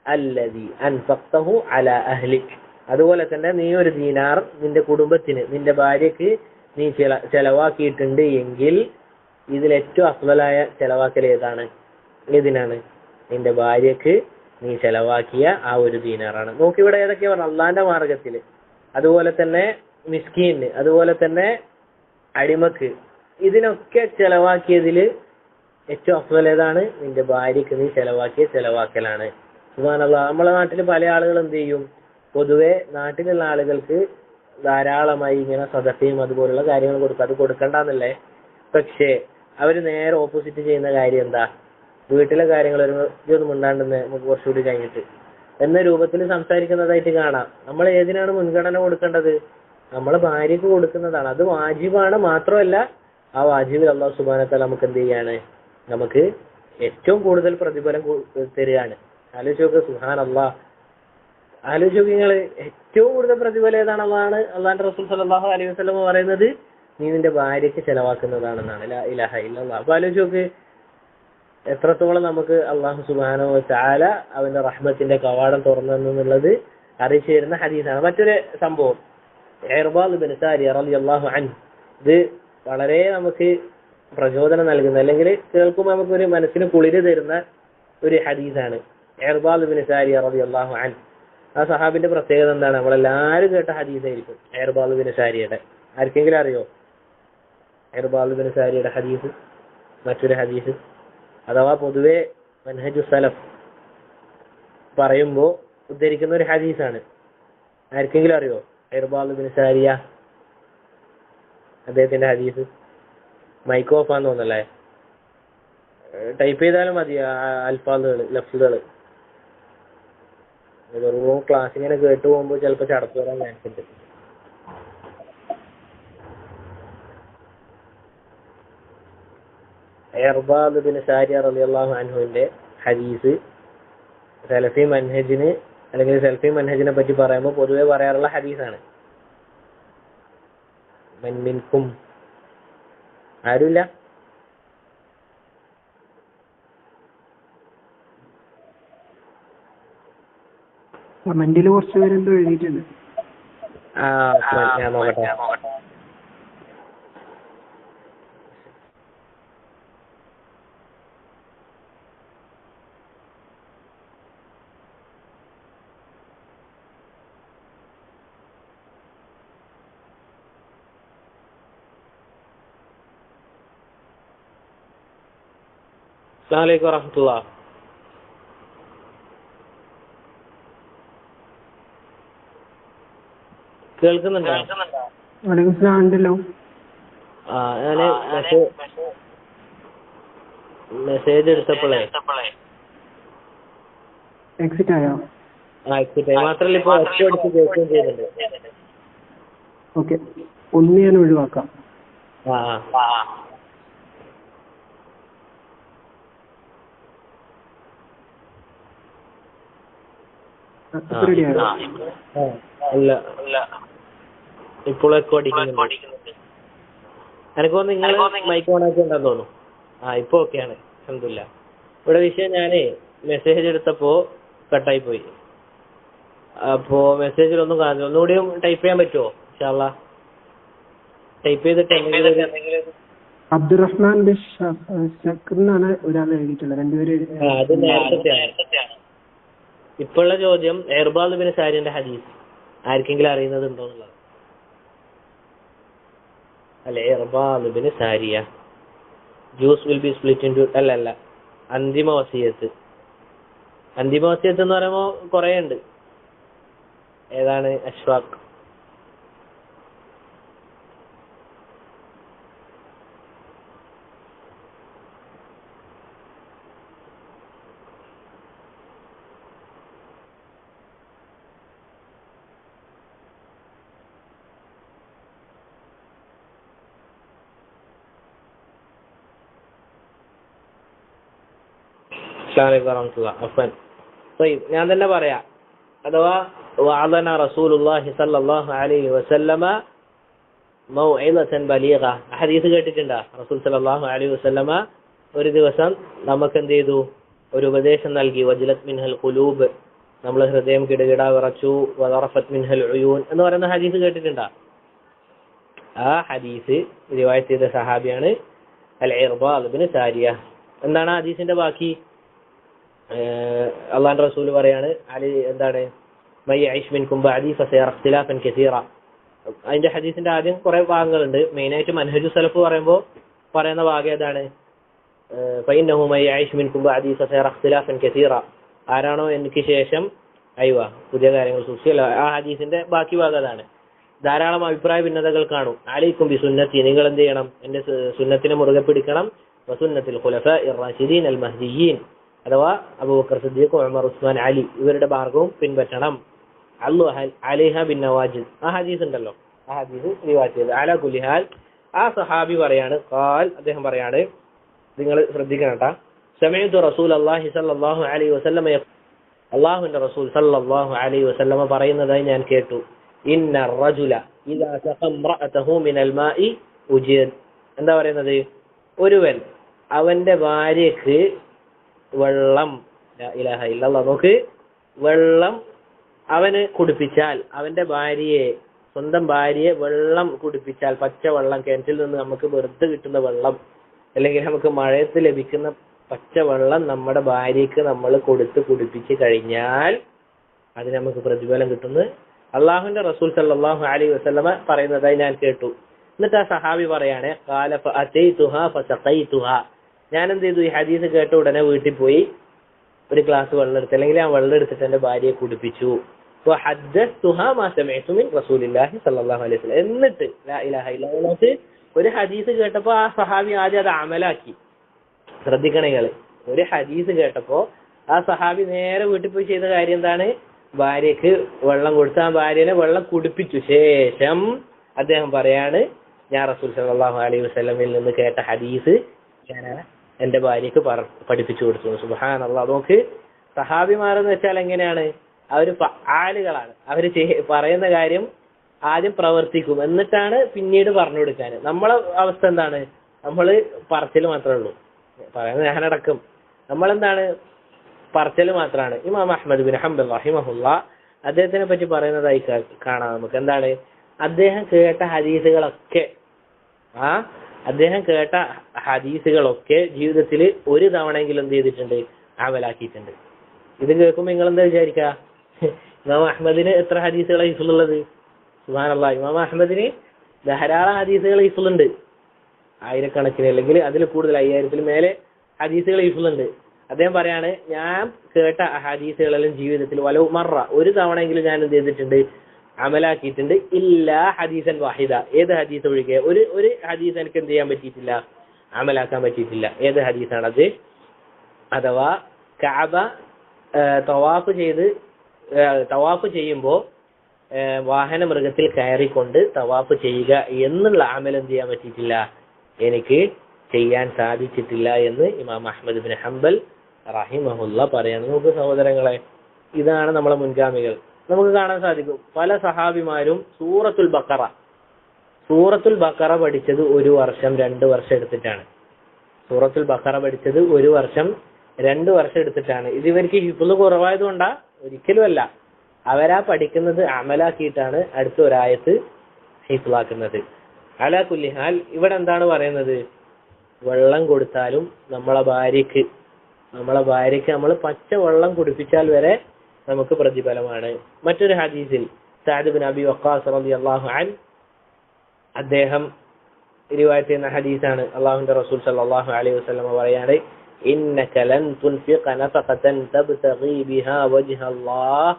അല്ലദീ അൻഫഖ്തഹു അലാ അഹ്ലിക്. അതുപോലെ തന്നെ നീ ഒരു ദീനാർ നിന്റെ കുടുംബത്തിന്, നിന്റെ ഭാര്യക്ക് നീ ചെലവാക്കിയിട്ടുണ്ട് എങ്കിൽ ഇതിൽ ഏറ്റവും അഫ്ളലായ ചെലവാക്കൽ ഏതിനാണ്? നിന്റെ ഭാര്യക്ക് നീ ചെലവാക്കിയ ആ ഒരു ദീനാറാണ്. നോക്കിവിടെ ഏതൊക്കെയാ പറഞ്ഞത്? അള്ളാന്റെ മാർഗത്തിൽ, അതുപോലെ തന്നെ മിസ്കീന്, അതുപോലെ തന്നെ അടിമക്ക്. ഇതിനൊക്കെ ചെലവാക്കിയതിൽ ഏറ്റവും അഫ്ളൽ ഏതാണ്? നിന്റെ ഭാര്യക്ക് നീ ചെലവാക്കിയ ചെലവാക്കലാണ്. സുബ്ഹാനല്ലാഹ്, നമ്മളെ നാട്ടിൽ പല ആളുകൾ എന്ത് ചെയ്യും? പൊതുവെ നാട്ടിലുള്ള ആളുകൾക്ക് ധാരാളമായി ഇങ്ങനെ സദഖയും അതുപോലുള്ള കാര്യങ്ങൾ കൊടുക്കും. അത് കൊടുക്കണ്ടെന്നല്ലേ, പക്ഷേ അവര് നേരെ ഓപ്പോസിറ്റ് ചെയ്യുന്ന കാര്യം എന്താ? വീട്ടിലെ കാര്യങ്ങൾ വരുമ്പോൾ ഇതൊന്നും മിണ്ടാണ്ടെന്ന് നമുക്ക് കുറച്ചുകൂടി കഴിഞ്ഞിട്ട് എന്ന രൂപത്തിൽ സംസാരിക്കുന്നതായിട്ട് കാണാം. നമ്മൾ ഏതിനാണ് മുൻഗണന കൊടുക്കേണ്ടത്? നമ്മളെ ഭാര്യക്ക് കൊടുക്കുന്നതാണ്. അത് വാജിബാണ്. മാത്രമല്ല ആ വാജിബിൽ അല്ലാഹു സുബ്ഹാനഹു വ തആല നമുക്ക് എന്ത് ചെയ്യാണ്? നമുക്ക് ഏറ്റവും കൂടുതൽ പ്രതിഫലം തരികയാണ്. ആലോചിച്ച് നോക്ക്, സുബ്ഹാനല്ലാഹ്. ആലോചിച്ച് നോക്ക് നിങ്ങൾ, ഏറ്റവും കൂടുതൽ പ്രതിഫലം ഏതാണെന്നാണ് അള്ളാഹുവിന്റെ റസൂൽ സല്ലല്ലാഹു അലൈഹി വസല്ലം പറയുന്നത്? നീ നിന്റെ ഭാര്യക്ക് ചെലവാക്കുന്നതാണെന്നാണ്. ലാ ഇലാഹ ഇല്ലല്ലാഹ്. അപ്പൊ ആലോചിച്ച് നോക്ക്, എത്രത്തോളം നമുക്ക് അള്ളാഹു സുബ്ഹാനഹു വ തആല അവന്റെ റഹ്മത്തിന്റെ കവാടം തുറന്നെന്നുള്ളത് അറിയിച്ചു തരുന്ന ഹദീസാണ്. മറ്റൊരു സംഭവം, ഇർബാദ് ഇബ്നു സാരിയ റളിയല്ലാഹു അൻഹു. ഇത് വളരെ നമുക്ക് പ്രചോദനം നൽകുന്ന, അല്ലെങ്കിൽ കേൾക്കുമ്പോൾ നമുക്ക് ഒരു മനസ്സിന് കുളിര് തരുന്ന ഒരു ഹദീസാണ്. ഇർബാദ് ഇബ്നു സാരിയ റളിയല്ലാഹു അൻഹു, ആ സഹാബിന്റെ പ്രത്യേകത എന്താണ്? നമ്മളെല്ലാവരും കേട്ട ഹദീസായിരിക്കും ഇർബാദ് ഇബ്നു സാരിയുടെ. ആർക്കെങ്കിലും അറിയോ ഇർബാദ് ഇബ്നു സാരിയുടെ ഹദീസ്? മറ്റൊരു ഹദീസ്, അഥവാ പൊതുവെ മൻഹജു സലഫ് പറയുമ്പോൾ ഉദ്ധരിക്കുന്ന ഒരു ഹദീസാണ്. ആർക്കെങ്കിലും അറിയോ ഇർബാദ് ഇബ്നു സാരിയ അദ്ദേഹത്തിന്റെ ഹദീസ്? മൈക്ക് ഓഫാന്ന് തോന്നല്ലേ, ടൈപ്പ് ചെയ്താലും മതി അൽഫാദുകൾ, ലഫ്ലുകൾ. വെറും ക്ലാസ് ഇങ്ങനെ കേട്ടു പോകുമ്പോൾ ചിലപ്പോൾ ചടപ്പ് വരാൻ ചാൻസ് ഉണ്ട്. ഇർബാദ് ഇബ്നു സാരിയ റളിയല്ലാഹു അൻഹുവിന്റെ ഹദീസ് സലഫി മൻഹജിന്, അല്ലെങ്കിൽ സലഫി മൻഹജിനെ പറ്റി പറയുമ്പോൾ പൊതുവെ പറയാറുള്ള ഹദീസാണ്. മൻ മിൻകും, ആരുമില്ല? കമന്റിൽ കുറച്ച് പേരെന്തോ എഴുതിയിട്ടുണ്ട്. ഞാൻ നോക്കട്ടെ. അസ്സലാമു അലൈക്കും വറഹ്മത്തുള്ളാഹി. കേൾക്കുന്നുണ്ടോ? ഉണ്ടല്ലോ. ഞാന് മെസ്സേജ് എടുത്തപ്പോഴേ എക്സിറ്റ് ആയോ? എക്സിറ്റ് മാത്രല്ല ഇപ്പൊ ഒറ്റ എടുത്ത് കേൾക്കുകയും ചെയ്യുന്നുണ്ട്. ഓക്കെ, ഒന്ന് ഞാൻ ഒഴിവാക്കാം. റെഡിയായോ? അല്ല, ഇപ്പോൾ എക്കോ അടിക്കുന്നുണ്ട്. എനിക്ക് തോന്നുന്നു നിങ്ങൾ മൈക്ക് ഓൺ ആക്കി ഉണ്ടെന്ന് തോന്നുന്നു. ഇപ്പൊ ഓക്കെയാണ്, അൽഹംദുലില്ലാ. ഇവിടെ വിഷയം ഞാനേ മെസ്സേജ് എടുത്തപ്പോ കട്ടായി പോയി. അപ്പോ മെസ്സേജിലൊന്നും കാണുന്നില്ല. ഒന്നുകൂടിയും ടൈപ്പ് ചെയ്യാൻ പറ്റുമോ? ഇൻഷാ അല്ലാഹ് ടൈപ്പ് ചെയ്തിട്ട് അബ്ദുറഹ്മാൻ ഷക്കറിനാണ് ഒരാൾ എഴുതിയിട്ടുള്ളത്. രണ്ടുപേരും അത് നേരത്തെയാണ്. ഇപ്പോഴുള്ള ചോദ്യം ഇർബാദ് ബിൻ സാരിന്റെ ഹദീസ് ആർക്കെങ്കിലും അറിയുന്നതുണ്ടോ എന്നുള്ളത്. അല്ലെ, Irbad bin Sariya Jews will be split into അല്ല അന്തിമ വസിയത്ത്. അന്തിമ വസിയത്ത് എന്ന് പറയുമ്പോൾ കുറെ ഉണ്ട്. ഏതാണ്? അഷ്ഫാഖ്. ഞാൻ തന്നെ പറയാം. അഥവാ വഅദന റസൂലുള്ളാഹി സ്വല്ലല്ലാഹു അലൈഹി വസല്ലമ മൗഇദതൻ ബലീഗ. ഹദീസ് കേട്ടിട്ടുണ്ടോ? റസൂൽ സ്വല്ലല്ലാഹു അലൈഹി വസല്ലമ ഒരു ദിവസം നമുക്ക് എന്ത് ചെയ്തു? ഒരു ഉപദേശം നൽകി. വജിലത് മിൻഹൽ ഖുലൂബ്, നമ്മളെ ഹൃദയം കിടുകിട വിറച്ചു. വദറഫത് മിൻഹൽ ഉയൂൻ എന്ന് പറയുന്ന ഹദീസ് കേട്ടിട്ടുണ്ടോ? ആ ഹദീസ് റിവായത്ത് ചെയ്ത സഹാബിയാണ് അൽ ഇർബാദ് ബിൻ സാരിയ. എന്താണ് ഹദീസിന്റെ ബാക്കി? അള്ളാഹുവിന്റെ റസൂൽ പറയാണ്, അലി എന്താണ്, മൈ യഈശ് മിൻകും ബഅദി ഫസയറ ഇഖ്തിലാഫൻ കസീറ. അതിന്റെ ഹദീസിന്റെ ആദ്യം കുറെ ഭാഗങ്ങളുണ്ട്. മെയിനായിട്ട് മനഹജു സലഫ് പറയുമ്പോൾ പറയുന്ന ഭാഗം ഏതാണ്? ഫഇന്നഹു മൈ യഈശ് മിൻകും ബഅദി ഫസയറ ഇഖ്തിലാഫൻ കസീറ. ആരാണോ എനിക്ക് ശേഷം പുതിയ കാര്യങ്ങൾ സൂക്ഷിച്ചല്ല. ആ ഹദീസിന്റെ ബാക്കി ഭാഗം അതാണ്. ധാരാളം അഭിപ്രായ ഭിന്നതകൾ കാണും. അലൈക്കും ബി സുന്നത്തി, നിങ്ങൾ എന്ത് ചെയ്യണം? എന്റെ സുന്നത്തിനെ മുറുകെ പിടിക്കണം. വസുന്നത്തിൽ ഖുലഫാഇർ റാഷിദീൻ അൽ മഹ്ദിയീൻ, അഥവാ അബൂബക്കർ സിദ്ദീഖ്, ഉമർ, ഉസ്മാൻ, അലി ഇവരുടെ മാർഗവും പിൻപറ്റണം. അല്ലു അലൈഹ ബിൻ നവാജിദ്. ആ ഹദീസ് ഉണ്ടല്ലോ, ആ ഹദീസ് റിവായത്ത് ചെയ്തത്. അലാ കുല്ലി ഹാൽ ആ സഹാബി പറയാണ്, അദ്ദേഹം പറയാണ്, നിങ്ങൾ ശ്രദ്ധിക്കണം കേട്ടാ. സമയത്തു റസൂലുള്ളാഹി സ്വല്ലല്ലാഹു അലൈഹി വസല്ലമ, അല്ലാഹുവിന്റെ റസൂൽ സ്വല്ലല്ലാഹു അലൈഹി വസല്ലമ പറയുന്നതായി ഞാൻ കേട്ടു. ഇന്ന റജുല ഇദാ സഖ ഇംറഅതഹു മിനൽ മാഇ ഉജിദ്. എന്താ പറയുന്നത്? ഒരുവൻ അവന്റെ ഭാര്യക്ക് വെള്ളം, ലാ ഇലാഹ ഇല്ലല്ലാഹ്, നോക്ക്, വെള്ളം അവന് കുടിപ്പിച്ചാൽ, അവന്റെ ഭാര്യയെ, സ്വന്തം ഭാര്യയെ വെള്ളം കുടിപ്പിച്ചാൽ, പച്ചവെള്ളം, കിണറ്റിൽ നിന്ന് നമുക്ക് വെറുതെ കിട്ടുന്ന വെള്ളം, അല്ലെങ്കിൽ നമുക്ക് മഴയത്ത് ലഭിക്കുന്ന പച്ചവെള്ളം നമ്മുടെ ഭാര്യക്ക് നമ്മൾ കൊടുത്ത് കുടിപ്പിച്ച് കഴിഞ്ഞാൽ അതിന് നമുക്ക് പ്രതിഫലം കിട്ടുന്നു അള്ളാഹുവിന്റെ റസൂൽ സല്ലല്ലാഹു അലൈഹി വസല്ലമ പറയുന്നതായി ഞാൻ കേട്ടു. എന്നിട്ട് ആ സഹാബി പറയാണ്, ഖാല ഫഅതൈതുഹാ ഫസഖൈതുഹാ. ഞാൻ എന്ത് ചെയ്തു? ഈ ഹദീസ് കേട്ട ഉടനെ വീട്ടിൽ പോയി ഒരു ഗ്ലാസ് വെള്ളം എടുത്ത്, അല്ലെങ്കിൽ ആ വെള്ളം എടുത്തിട്ട് എന്റെ ഭാര്യയെ കുടിപ്പിച്ചു. വഹദ്ദസ്തുഹാ മാ സമിഅതു മിൻ റസൂലില്ലാഹി സ്വല്ലല്ലാഹു അലൈഹി വസല്ലം. എന്നിട്ട് ലാ ഇലാഹ ഇല്ലല്ലാഹ് ഒരു ഹദീസ് കേട്ടപ്പോ ആ സഹാബി ആദ്യം അത് അമലാക്കി. ശ്രദ്ധിക്കണേങ്ങള്, ഒരു ഹദീസ് കേട്ടപ്പോ ആ സഹാബി നേരെ വീട്ടിൽ പോയി ചെയ്ത കാര്യം എന്താണ്? ഭാര്യക്ക് വെള്ളം കൊടുത്ത് ആ ഭാര്യനെ വെള്ളം കുടിപ്പിച്ചു. ശേഷം അദ്ദേഹം പറയാണ്, ഞാൻ റസൂൽ സല്ലല്ലാഹു അലൈഹി വസല്ലമിൽ നിന്ന് കേട്ട ഹദീസ് ഞാൻ എന്റെ ഭാര്യക്ക് പഠിപ്പിച്ചു കൊടുത്തു. സുബ്ഹാനല്ലാഹ്. നോക്ക്, സഹാബിമാരെന്ന് വെച്ചാൽ എങ്ങനെയാണ്? അവര് ആളുകളാണ്. അവര് പറയുന്ന കാര്യം ആദ്യം പ്രവർത്തിക്കും, എന്നിട്ടാണ് പിന്നീട് പറഞ്ഞു കൊടുക്കാൻ. നമ്മളെ അവസ്ഥ എന്താണ്? നമ്മള് പറച്ചിൽ മാത്രമേ ഉള്ളൂ. പറയുന്നത് ഞാനടക്കം നമ്മളെന്താണ്? പറച്ചിൽ മാത്രമാണ്. ഇമാം അഹ്മദ് ബിൻ ഹംബൽ റഹിമഹുല്ലാ അദ്ദേഹത്തിനെ പറ്റി പറയുന്നതായി കാണാം നമുക്ക്. എന്താണ്? അദ്ദേഹം കേട്ട ഹദീസുകളൊക്കെ അദ്ദേഹം കേട്ട ഹദീസുകളൊക്കെ ജീവിതത്തിൽ ഒരു തവണയെങ്കിലും എന്ത് ചെയ്തിട്ടുണ്ട്? അമലാക്കിയിട്ടുണ്ട്. ഇത് കേൾക്കുമ്പോൾ നിങ്ങൾ എന്താ വിചാരിക്കുക? ഇമാം അഹ്മദിന് എത്ര ഹദീസുകളാണ് ഹിഫ്ളുള്ളത്? സുബ്ഹാനല്ലാഹ്, ഇമാം അഹ്മദിന് ധാരാളം ഹദീസുകൾ ഹിഫ്ളുണ്ട്. ആയിരക്കണക്കിന് അല്ലെങ്കിൽ അതിൽ കൂടുതൽ 5000-ൽ മേലെ ഹദീസുകൾ ഹിഫ്ളുണ്ട്. അദ്ദേഹം പറയാണ്, ഞാൻ കേട്ട ഹദീസുകളെല്ലാം ജീവിതത്തിൽ വലൗ മറ ഒരു തവണയെങ്കിലും ഞാൻ എന്ത് ചെയ്തിട്ടുണ്ട്? അമലാക്കിയിട്ടുണ്ട്. ഇല്ലാ ഹദീസൻ വാഹിദ, ഏത് ഹദീസ് ഒഴികെ ഒരു ഹദീസ് എനിക്ക് എന്ത് ചെയ്യാൻ പറ്റിയിട്ടില്ല? അമലാക്കാൻ പറ്റിയിട്ടില്ല. ഏത് ഹദീസാണത്? അഥവാ കഅബ തവാഫ് ചെയ്യുമ്പോൾ വാഹന മൃഗത്തിൽ കയറിക്കൊണ്ട് തവാഫ് ചെയ്യുക എന്നുള്ള അമൽ എന്ത് ചെയ്യാൻ പറ്റിയിട്ടില്ല? എനിക്ക് ചെയ്യാൻ സാധിച്ചിട്ടില്ല എന്ന് ഇമാം അഹ്മദ് ഇബ്നു ഹംബൽ റഹിമഹുല്ല പറയാണ്. നമുക്ക് സഹോദരങ്ങളെ, ഇതാണ് നമ്മളെ മുൻഗാമികൾ. നമുക്ക് കാണാൻ സാധിക്കും പല സഹാബിമാരും സൂറത്തുൽ ബഖറ പഠിച്ചത് 1 വർഷം 2 വർഷം എടുത്തിട്ടാണ്. സൂറത്തുൽ ബഖറ പഠിച്ചത് 1 വർഷം 2 വർഷം എടുത്തിട്ടാണ്. ഇത് ഇവർക്ക് ഹിഫ്ള് കുറവായതുകൊണ്ടാ? ഒരിക്കലും അല്ല. അവരാ പഠിക്കുന്നത് അമലാക്കിയിട്ടാണ് അടുത്ത ഒരായത്ത് ഹിഫ്ളാക്കുന്നത്. അലാ കുല്ലി ഹാൽ, ഇവിടെ എന്താണ് പറയുന്നത്? വെള്ളം കൊടുത്താലും നമ്മളെ ഭാര്യക്ക് നമ്മൾ പച്ച വെള്ളം കുടിപ്പിച്ചാൽ വരെ നമുക്ക് പ്രതിഫലമാണ്. മറ്റൊരു ഹദീസിൽ സഅദ് ഇബ്നു അബി വഖാസ് റളിയല്ലാഹു അൻഹു അദ്ദേഹം റിവായത്ത് ചെയ്യുന്ന ഹദീസാണ്. അല്ലാഹുവിന്റെ റസൂൽ സല്ലല്ലാഹു അലൈഹി വസല്ലം പറയാണ്, ഇന്നക ലൻ തുൻഫിഖ നഫഖതൻ തബ്തഗി ബിഹാ വജ്ഹ അല്ലാഹ്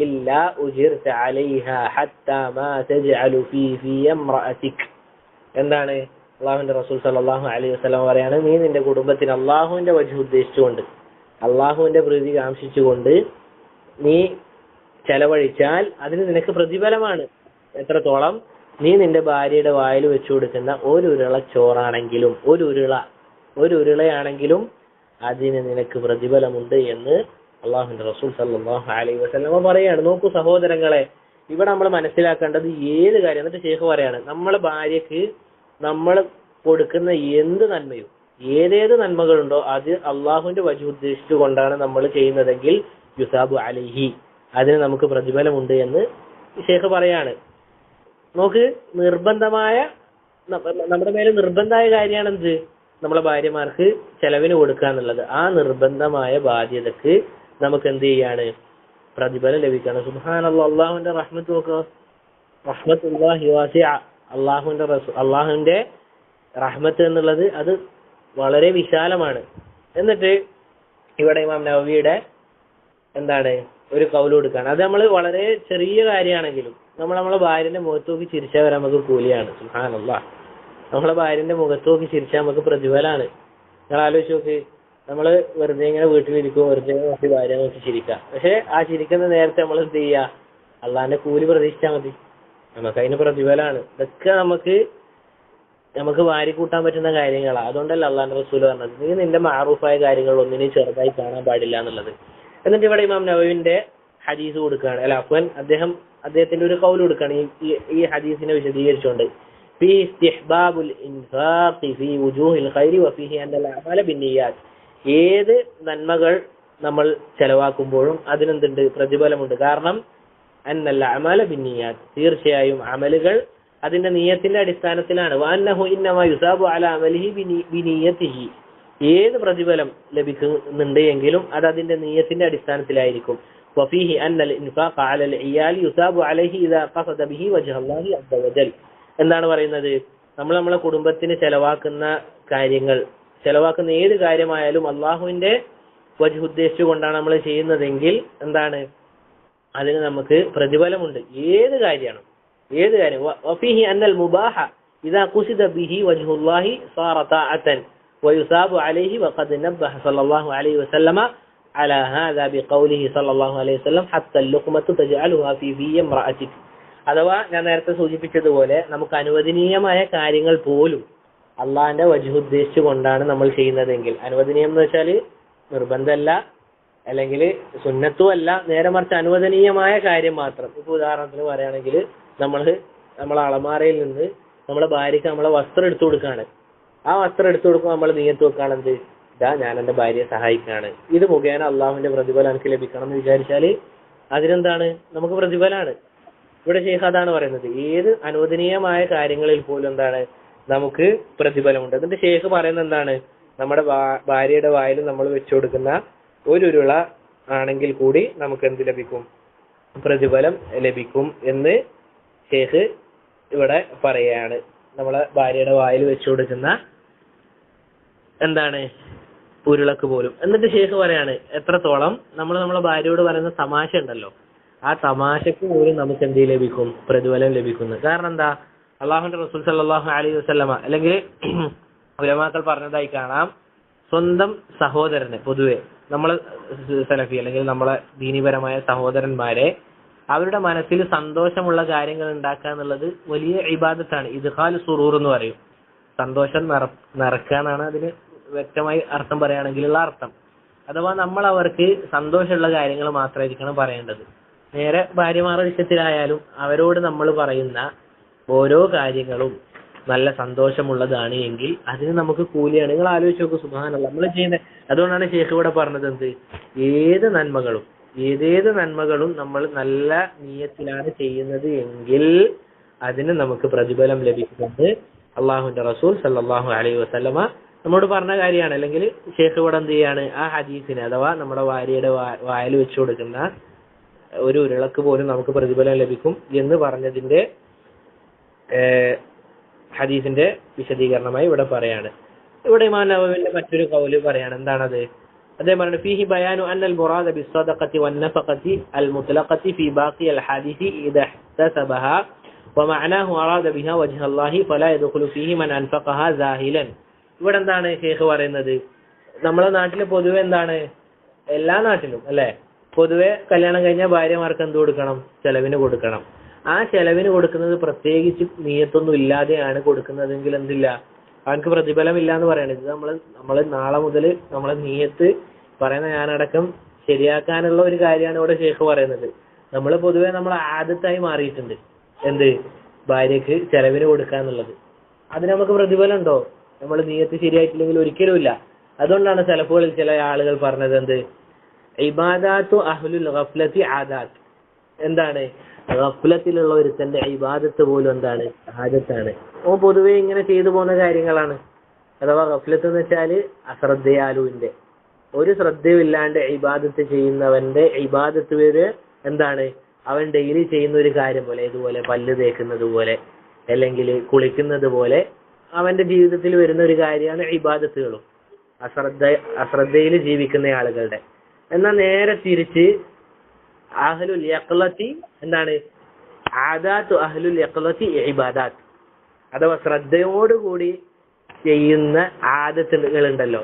ഇല്ലാ ഉജിർത അലൈഹാ ഹത്താ മാ തജ്അലു ഫീ ഇംറഅതിക്. എന്താണ്? അല്ലാഹുവിന്റെ റസൂൽ സല്ലല്ലാഹു അലൈഹി വസല്ലം പറയാണ്, നീ നിന്റെ കുടുംബത്തിന് അല്ലാഹുവിന്റെ വജ്ഹ് ഉദ്ദേശിച്ചുകൊണ്ട്, അല്ലാഹുവിന്റെ പ്രീതി കാംക്ഷിച്ചുകൊണ്ട് നീ ചെലവഴിച്ചാൽ അതിന് നിനക്ക് പ്രതിഫലമാണ്. എത്രത്തോളം? നീ നിന്റെ ഭാര്യയുടെ വായിൽ വെച്ചു കൊടുക്കുന്ന ഒരു ഉരുള ചോറാണെങ്കിലും, ഒരു ഉരുളയാണെങ്കിലും അതിന് നിനക്ക് പ്രതിഫലമുണ്ട് എന്ന് അള്ളാഹുവിന്റെ റസൂൽ സല്ലല്ലാഹു അലൈഹി വസല്ലം പറയാണ്. നോക്കൂ സഹോദരങ്ങളെ, ഇവിടെ നമ്മൾ മനസ്സിലാക്കേണ്ടത് ഏത് കാര്യം, എന്നിട്ട് ശേഖ് പറയാണ്, നമ്മളെ ഭാര്യക്ക് നമ്മൾ കൊടുക്കുന്ന എന്ത് നന്മയും ഏതേത് നന്മകളുണ്ടോ അത് അള്ളാഹുവിന്റെ വജ്ഹ് ഉദ്ദേശിച്ചു കൊണ്ടാണ് നമ്മൾ ചെയ്യുന്നതെങ്കിൽ യുസാബു അലൈഹി, അതിന് നമുക്ക് പ്രതിഫലമുണ്ട് എന്ന് ശേഖ് പറയാണ്. നോക്ക്, നമ്മുടെ മേലെ നിർബന്ധമായ കാര്യമാണ് എന്ത്? നമ്മളെ ഭാര്യമാർക്ക് ചെലവിന് കൊടുക്കുക എന്നുള്ളത്. ആ നിർബന്ധമായ ബാധ്യതക്ക് നമുക്ക് എന്ത് ചെയ്യാണ്? പ്രതിഫലം ലഭിക്കാണ്. സുബ്ഹാനല്ലാഹ്, അള്ളാഹുവിന്റെ റഹ്മത്ത് നോക്കുക, റഹ്മത്തുല്ലാഹി വാസിഅ. അള്ളാഹുവിന്റെ റഹ്മത്ത് എന്നുള്ളത് അത് വളരെ വിശാലമാണ്. എന്നിട്ട് ഇവിടെ ഇമാം നവവിയുടെ എന്താണ് ഒരു കൗല് കൊടുക്കുകയാണ്. അത് നമ്മൾ വളരെ ചെറിയ കാര്യമാണെങ്കിലും നമ്മളെ ഭാര്യന്റെ മുഖത്ത് നോക്കി ചിരിച്ചാൽ വരെ നമുക്ക് കൂലിയാണ്. സുബ്ഹാനല്ലാഹ്, നമ്മളെ ഭാര്യന്റെ മുഖത്ത് നോക്കി ചിരിച്ചാൽ നമുക്ക് പ്രതിഫലമാണ്. നിങ്ങൾ ആലോചിച്ച് നോക്ക്, നമ്മൾ വെറുതെ ഇങ്ങനെ വീട്ടിലിരിക്കും, വെറുതെ നോക്കി ഭാര്യ നോക്കി ചിരിക്കുക. പക്ഷെ ആ ചിരിക്കുന്ന നേരത്തെ നമ്മൾ എന്ത് ചെയ്യുക? അള്ളാഹിന്റെ കൂലി പ്രതീക്ഷിച്ചാൽ മതി, നമുക്ക് അതിന് പ്രതിഫലമാണ്. ഇതൊക്കെ നമുക്ക് വാരി കൂട്ടാൻ പറ്റുന്ന കാര്യങ്ങളാണ്. അതുകൊണ്ടല്ല അള്ളാഹിന്റെ റസൂൽ പറഞ്ഞത്, നീ നിന്റെ മഅറൂഫായ കാര്യങ്ങൾ ഒന്നിനും ചെറുതായി കാണാൻ പാടില്ല എന്നുള്ളത്. എന്നിട്ട് ഇവിടെ ഇമാം നവവിന്റെ ഹദീസ് കൊടുക്കുകയാണ്. അല്ല, അഫ്വൻ അദ്ദേഹത്തിന്റെ ഒരു കൗല് കൊടുക്കുകയാണ് ഈ ഹദീസിനെ വിശദീകരിച്ചുകൊണ്ട്. ഫീ ഇസ്തിഹ്ബാബുൽ ഇൻഫാഖി ഫീ വുജൂഹിൽ ഖൈരി വഫീഹി അന്നൽ അഅമാല ബിന്നിയാത്ത്. ഏത് നന്മകൾ നമ്മൾ ചെലവാക്കുമ്പോഴും അതിനെന്തുണ്ട്? പ്രതിഫലമുണ്ട്. കാരണം അന്നൽ അഅമാല ബിന്നിയാത്ത്, തീർച്ചയായും അമലുകൾ അതിന്റെ നിയ്യത്തിന്റെ അടിസ്ഥാനത്തിലാണ്. വഅന്നഹു ഇന്നമാ യുസാബു അലാ അമലിഹി ബിനിയ്യതിഹി. ഏത് പ്രതിഫലം ലഭിക്കുന്നുണ്ട് എങ്കിലും അത് അതിന്റെ നിയ്യത്തിന്റെ അടിസ്ഥാനത്തിലായിരിക്കും. വഫീഹി അന്നൽ ഇൻഫാഖ അലൽ ഇയാലി യുസാബു അലൈഹി ഇദാ ഖസദ ബിഹി വജ്ഹ അല്ലാഹി അസ്സ വജൽ. എന്താണ് പറയുന്നത്? നമ്മളെ കുടുംബത്തിന് ചെലവാക്കുന്ന ഏത് കാര്യമായാലും അള്ളാഹുവിന്റെ വജ്ഹ് ഉദ്ദേശിച്ചുകൊണ്ടാണ് നമ്മൾ ചെയ്യുന്നതെങ്കിൽ എന്താണ്? അതിന് നമുക്ക് പ്രതിഫലമുണ്ട്. ഏത് കാര്യം. വഫീഹി അന്നൽ മുബാഹ ഇദാ ഖുസിദ ബിഹി വജ്ഹുല്ലാഹി സാറ താഅതൻ വയുസാബു അലൈഹി വഖദ് നബ്ബഹ സല്ലല്ലാഹു അലൈഹി വസല്ലമ അലാ ഹാദാ ബിഖൗലിഹി സല്ലല്ലാഹു അലൈഹി വസല്ലം ഹത്ത ലുഖ്മതു തജ്അലുഹാ ഫീ ഇംറഅതിക്. അഥവാ ഞാൻ നേരത്തെ സൂചിപ്പിച്ചതുപോലെ നമുക്ക് അനുവദനീയമായ കാര്യങ്ങൾ പോലും അള്ളാഹിന്റെ വജ്ഹ് ഉദ്ദേശിച്ചു കൊണ്ടാണ് നമ്മൾ ചെയ്യുന്നതെങ്കിൽ, അനുവദനീയം എന്ന് വെച്ചാൽ നിർബന്ധമല്ല, അല്ലെങ്കിൽ സുന്നത്തുമല്ല, നേരെ മറിച്ച് അനുവദനീയമായ കാര്യം മാത്രം. ഇപ്പൊ ഉദാഹരണത്തിന് പറയുകയാണെങ്കിൽ നമ്മളെ അളമാരയിൽ നിന്ന് നമ്മളെ ഭാര്യക്ക് നമ്മളെ വസ്ത്രം എടുത്തു കൊടുക്കുകയാണ്. ആ വസ്ത്രം എടുത്തു കൊടുക്കുമ്പോൾ നമ്മൾ നിയ്യത്ത് വെക്കുകയാണെന്ത്? ഇതാ ഞാൻ എന്റെ ഭാര്യയെ സഹായിക്കുകയാണ്, ഇത് മുഖേന അള്ളാഹുവിന്റെ പ്രതിഫലം എനിക്ക് ലഭിക്കണം എന്ന് വിചാരിച്ചാൽ അതിനെന്താണ്? നമുക്ക് പ്രതിഫലമാണ്. ഇവിടെ ശേഖ് അതാണ് പറയുന്നത്, ഏത് അനുവദനീയമായ കാര്യങ്ങളിൽ പോലും എന്താണ് നമുക്ക് പ്രതിഫലമുണ്ട്. എന്നിട്ട് ശേഖ് പറയുന്നത് എന്താണ്, നമ്മുടെ ഭാര്യയുടെ വായിൽ നമ്മൾ വെച്ചു കൊടുക്കുന്ന ഒരു ഉരുള ആണെങ്കിൽ കൂടി നമുക്ക് എന്ത് ലഭിക്കും, പ്രതിഫലം ലഭിക്കും എന്ന് ശേഖ് ഇവിടെ പറയുകയാണ്. നമ്മളെ ഭാര്യയുടെ വായിൽ വെച്ചു കൊടുക്കുന്ന എന്താണ് ഉരുളക്ക് പോലും. എന്നിട്ട് ശേഖ് പറയാണ്, എത്രത്തോളം നമ്മൾ നമ്മളെ ഭാര്യയോട് പറയുന്ന തമാശ ഉണ്ടല്ലോ, ആ തമാശക്ക് പോലും നമുക്ക് എന്ത് ലഭിക്കും, പ്രതിഫലം ലഭിക്കുന്നു. കാരണം എന്താ, അള്ളാഹുവിന്റെ റസൂൽ സല്ലല്ലാഹു അലൈഹി വസല്ലമ അല്ലെങ്കിൽ ഉലമാക്കൾ പറഞ്ഞതായി കാണാം, സ്വന്തം സഹോദരനെ, പൊതുവെ നമ്മളെ സലഫി അല്ലെങ്കിൽ നമ്മളെ ദീനിപരമായ സഹോദരന്മാരെ അവരുടെ മനസ്സിൽ സന്തോഷമുള്ള കാര്യങ്ങൾ ഉണ്ടാക്കുക എന്നുള്ളത് വലിയ ഇബാദത്താണ്. ഇദ്ഖാൽ സുറൂർ എന്ന് പറയും. സന്തോഷം നിറക്കുക എന്നാണ് അതിന് വ്യക്തമായി അർത്ഥം പറയുകയാണെങ്കിലുള്ള അർത്ഥം. അഥവാ നമ്മൾ അവർക്ക് സന്തോഷമുള്ള കാര്യങ്ങൾ മാത്രമായിരിക്കണം പറയേണ്ടത്. നേരെ ഭാര്യമാരുടെ വിഷയത്തിലായാലും അവരോട് നമ്മൾ പറയുന്ന ഓരോ കാര്യങ്ങളും നല്ല സന്തോഷമുള്ളതാണ് എങ്കിൽ അതിന് നമുക്ക് കൂലിയാണ്. നിങ്ങൾ ആലോചിച്ച് നോക്കൂ, സുബ്ഹാനല്ലാഹ്, നമ്മൾ ചെയ്യുന്ന. അതുകൊണ്ടാണ് ശേഖ് ഇവിടെ പറഞ്ഞത് എന്ത്, ഏത് നന്മകളും നമ്മൾ നല്ല നിയ്യത്തിലാണ് ചെയ്യുന്നത് എങ്കിൽ അതിന് നമുക്ക് പ്രതിഫലം ലഭിക്കുന്നത് അള്ളാഹുവിന്റെ റസൂൽ സല്ലല്ലാഹു അലൈഹി വസല്ലമ നമ്മോട് പറഞ്ഞ കാര്യമാണ്. അല്ലെങ്കിൽ ശേഖ് ഇവിടെ എന്ത് ചെയ്യാണ്, ആ ഹദീസിനെ അഥവാ നമ്മുടെ ഭാര്യയുടെ വായിൽ വെച്ചു കൊടുക്കുന്ന ഒരു ഉരുളക്ക് പോലും നമുക്ക് പ്രതിഫലം ലഭിക്കും എന്ന് പറഞ്ഞതിന്റെ ഹദീസിന്റെ വിശദീകരണമായി ഇവിടെ പറയാണ്. ഇവിടെ ഇമാം നവവിന്റെ മറ്റൊരു ഖൗല് പറയാണ്, എന്താണത്, അദ്ദേഹം പറയുന്നത്, ഫീഹി ബയാനു അന്നൽ മുറാദ ബിസ്സദഖത്തി വന്നഫഖത്തി അൽ മുത്ലഖത്തി ഫീ ബാഖി അൽ ഹദീസി ഇദാ ഇഹ്തസബഹാ വമഅനാഹു അറാദ ബിഹാ വജ്ഹല്ലാഹി ഫലാ യദ്ഖുലു ഫീഹി മൻ അൻഫഖഹാ സാഹിലൻ. ഇവിടെ എന്താണ് ശേഖ് പറയുന്നത്, നമ്മളെ നാട്ടിൽ പൊതുവെ എന്താണ്, എല്ലാ നാട്ടിലും അല്ലെ, പൊതുവെ കല്യാണം കഴിഞ്ഞാൽ ഭാര്യമാർക്ക് എന്ത് കൊടുക്കണം, ചെലവിന് കൊടുക്കണം. ആ ചെലവിന് കൊടുക്കുന്നത് പ്രത്യേകിച്ച് നിയ്യത്തൊന്നും ഇല്ലാതെയാണ് കൊടുക്കുന്നതെങ്കിൽ എന്തില്ല, അവനക്ക് പ്രതിഫലം ഇല്ല എന്ന് പറയണത്. നമ്മൾ നാളെ മുതൽ നമ്മളെ നിയ്യത്ത് പറയുന്ന ഞാനടക്കം ശരിയാക്കാനുള്ള ഒരു കാര്യമാണ് ഇവിടെ ശേഖ് പറയുന്നത്. നമ്മൾ പൊതുവെ നമ്മളെ ആദത്തായി മാറിയിട്ടുണ്ട് എന്ത്, ഭാര്യക്ക് ചെലവിന് കൊടുക്കുക എന്നുള്ളത്. അതിന് നമുക്ക് പ്രതിഫലം ഉണ്ടോ, നമ്മൾ നിയ്യത്ത് ശരിയായിട്ടില്ലെങ്കിൽ ഒരിക്കലും ഇല്ല. അതുകൊണ്ടാണ് ചിലപ്പോൾ ചില ആളുകൾ പറഞ്ഞത് എന്ത്, ഇബാദാത്തു അഹ്ലുൽ ഗഫ്ലത്തി ആദാത്ത്. എന്താണ്, ഗഫ്ലത്തിലുള്ള ഒരുത്തന്റെ ഇബാദത്ത് പോലും എന്താണ്, ആദത്താണ്. ഓ പൊതുവെ ഇങ്ങനെ ചെയ്തു പോകുന്ന കാര്യങ്ങളാണ്. അഥവാ ഗഫ്ലത്ത് എന്ന് വെച്ചാല് അശ്രദ്ധയാലുവിന്റെ, ഒരു ശ്രദ്ധയില്ലാണ്ട് ഇബാദത്ത് ചെയ്യുന്നവന്റെ ഇബാദത്ത് വരെ എന്താണ്, അവൻ ഡെയിലി ചെയ്യുന്ന ഒരു കാര്യം പോലെ, ഇതുപോലെ പല്ല് തേക്കുന്നത് പോലെ അല്ലെങ്കിൽ കുളിക്കുന്നത് പോലെ അവന്റെ ജീവിതത്തിൽ വരുന്ന ഒരു കാര്യമാണ് ഇബാദത്തുകളും അശ്രദ്ധയിൽ ജീവിക്കുന്ന ആളുകളുടെ. എന്നാൽ നേരെ തിരിച്ച് അഹ്ലുൽ യഖ്ലത്തി എന്താണ്, ആദാത്തു അഹ്ലുൽ യഖ്ലത്തി ഇബാദാത്ത്, അഥവാ ശ്രദ്ധയോടുകൂടി ചെയ്യുന്ന ആദത്തുകൾ ഉണ്ടല്ലോ,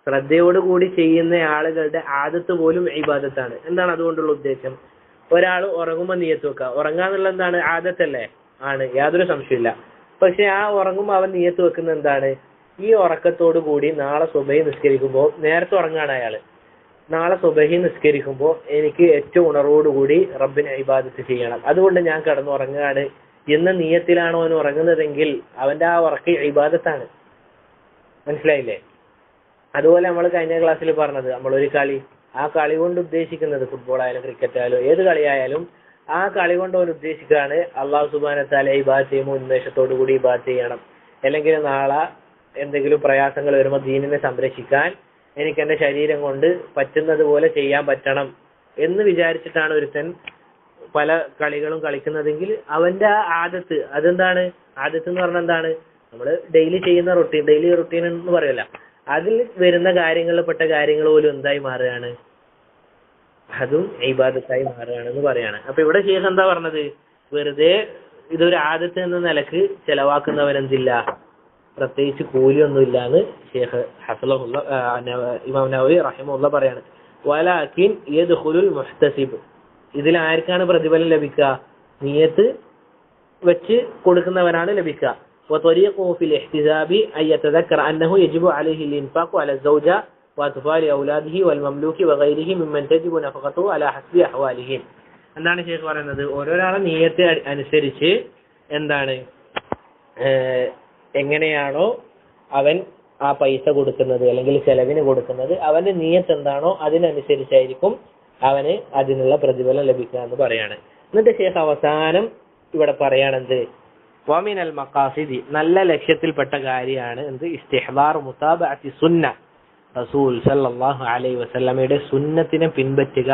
ശ്രദ്ധയോടുകൂടി ചെയ്യുന്ന ആളുകളുടെ ആദത്ത് പോലും ഇബാദത്താണ്. എന്താണ് അതുകൊണ്ടുള്ള ഉദ്ദേശം, ഒരാൾ ഉറങ്ങുമ്പോൾ നിയ്യത്ത് വെക്കുക, ഉറങ്ങാന്നുള്ള എന്താണ്, ആദത്തല്ലേ, ആണ്, യാതൊരു സംശയമില്ല. പക്ഷെ ആ ഉറങ്ങുമ്പോൾ അവൻ നിയ്യത്ത് വെക്കുന്ന എന്താണ്, ഈ ഉറക്കത്തോടു കൂടി നാളെ സുബഹി നിസ്കരിക്കുമ്പോൾ, നേരത്തെ ഉറങ്ങാണ് അയാള്, നാളെ സുബഹി നിസ്കരിക്കുമ്പോൾ എനിക്ക് ഏറ്റവും ഉണർവോടുകൂടി റബ്ബിനെ ഇബാദത്ത് ചെയ്യണം, അതുകൊണ്ട് ഞാൻ കിടന്നുറങ്ങുകയാണ് എന്ന നിയ്യത്തിലാണോ അവൻ ഉറങ്ങുന്നതെങ്കിൽ അവന്റെ ആ ഉറക്ക ഇബാദത്താണ്. മനസ്സിലായില്ലേ? അതുപോലെ നമ്മൾ കഴിഞ്ഞ ക്ലാസ്സിൽ പറഞ്ഞത്, നമ്മളൊരു കളി, ആ കളി കൊണ്ട് ഉദ്ദേശിക്കുന്നത് ഫുട്ബോൾ ആയാലും ക്രിക്കറ്റ് ആയാലും ഏത് കളിയായാലും ആ കളി കൊണ്ട് അവൻ ഉദ്ദേശിക്കുകയാണ് അള്ളാഹു സുബ്ഹാനഹു വ തആല ഇബാദത്ത് ചെയ്യുമ്പോൾ ഉന്മേഷത്തോടു കൂടി ഇബാദത്ത് ചെയ്യണം, അല്ലെങ്കിൽ നാളെ എന്തെങ്കിലും പ്രയാസങ്ങൾ വരുമ്പോൾ ദീനിനെ സംരക്ഷിക്കാൻ എനിക്ക് എന്റെ ശരീരം കൊണ്ട് പറ്റുന്നത് പോലെ ചെയ്യാൻ പറ്റണം എന്ന് വിചാരിച്ചിട്ടാണ് ഒരുത്തൻ പല കളികളും കളിക്കുന്നതെങ്കിൽ അവന്റെ ആ ആദത്ത്, അതെന്താണ്, ആദത്ത് എന്ന് പറഞ്ഞാൽ എന്താണ്, നമ്മൾ ഡെയിലി ചെയ്യുന്ന ഡെയിലി റുട്ടീൻ എന്ന് പറയല്ല, അതിൽ വരുന്ന കാര്യങ്ങളിൽപ്പെട്ട കാര്യങ്ങൾ പോലും എന്തായി മാറുകയാണ്, അതും ഇബാദത്തായി മാറുകയാണെന്ന് പറയാണ്. അപ്പൊ ഇവിടെ ശേഖ് എന്താ പറഞ്ഞത്, വെറുതെ ഇതൊരു ആദത്ത് എന്ന നിലക്ക് ചെലവാക്കുന്നവരെന്തില്ല, പ്രത്യേകിച്ച് കൂലിയൊന്നും ഇല്ലാന്ന് ശേഖ് ഹഫ്ളഹുല്ല ഇമാം നവവി റഹിമഹുല്ല പറയാണ്. വലാകിൻ യദ്ഖുലുൽ മുഹ്തസിബ്, ഇതിൽ ആർക്കാണ് പ്രതിഫലം ലഭിക്കുക, നിയത്ത് വെച്ച് കൊടുക്കുന്നവനാണ് ലഭിക്കുക. وطريقه في الاحتساب أن يتذكر أنه يجب عليه الإنفاق على الزوجة وأطفال أولاده والمملوك وغيره ممن تجب نفقته على حسب أحوالهم. എന്താണ് ശേഖ് പറയുന്നത്, ഓരോരാളെ നിയത്ത് അനുസരിച്ച് എന്താണ്, എങ്ങനെയാണോ അവൻ ആ പൈസ കൊടുക്കുന്നത് അല്ലെങ്കിൽ ചെലവിന് കൊടുക്കുന്നത്, അവന്റെ നിയത്ത് എന്താണോ അതിനനുസരിച്ചായിരിക്കും അവന് അതിനുള്ള പ്രതിഫലം ലഭിക്കുക എന്ന് പറയാണ്. എന്നിട്ട് ശേഖ് അവസാനം ഇവിടെ പറയാണെന്ത് വമിനൽ മഖാസിദി നല്ല ലക്ഷ്യത്തിൽപ്പെട്ട കാര്യമാണ് എന്ത് ഇസ്തിഹ്ബാർ മുതാബഅത്തി സുന്ന റസൂൽ സല്ലല്ലാഹു അലൈഹി വസല്ലമയുടെ സുന്നത്തിനെ പിൻപറ്റുക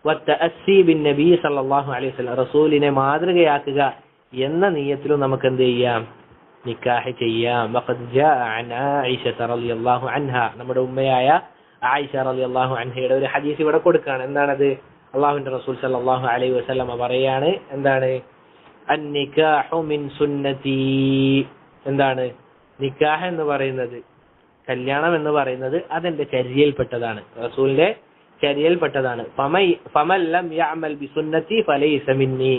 വതഅസ്സി ബിൻ നബി സല്ലല്ലാഹു അലൈഹി വസല്ലം റസൂലിനെ മാതൃകയാക്കുക എന്ന നിയ്യത്തിലും നമുക്ക് എന്ത് ചെയ്യാം നിക്കാഹ് ചെയ്യാം. വഖദ് ജാഅ അൻ ആയിഷ റളിയല്ലാഹു അൻഹ നമ്മുടെ ഉമ്മയായ ആയിഷ റളിയല്ലാഹു അൻഹയുടെ ഒരു ഹദീസ് ഇവിടെ കൊടുക്കുകയാണ്. എന്താണത്? അല്ലാഹുവിന്റെ റസൂൽ സല്ലല്ലാഹു അലൈഹി വസല്ലമ പറയാണ് എന്താണ് അന്നിക്കാഹു മിൻ സുന്നതി. എന്താണ് നിക്കാഹ് എന്ന് പറയുന്നത്, കല്യാണം എന്ന് പറയുന്നത് അതെന്റെ ചര്യയിൽപ്പെട്ടതാണ്, റസൂലിന്റെ ചര്യയിൽപ്പെട്ടതാണ്. ഫമൻ ലം യഅമൽ ബിസുന്നതി ഫലൈസ മിന്നി.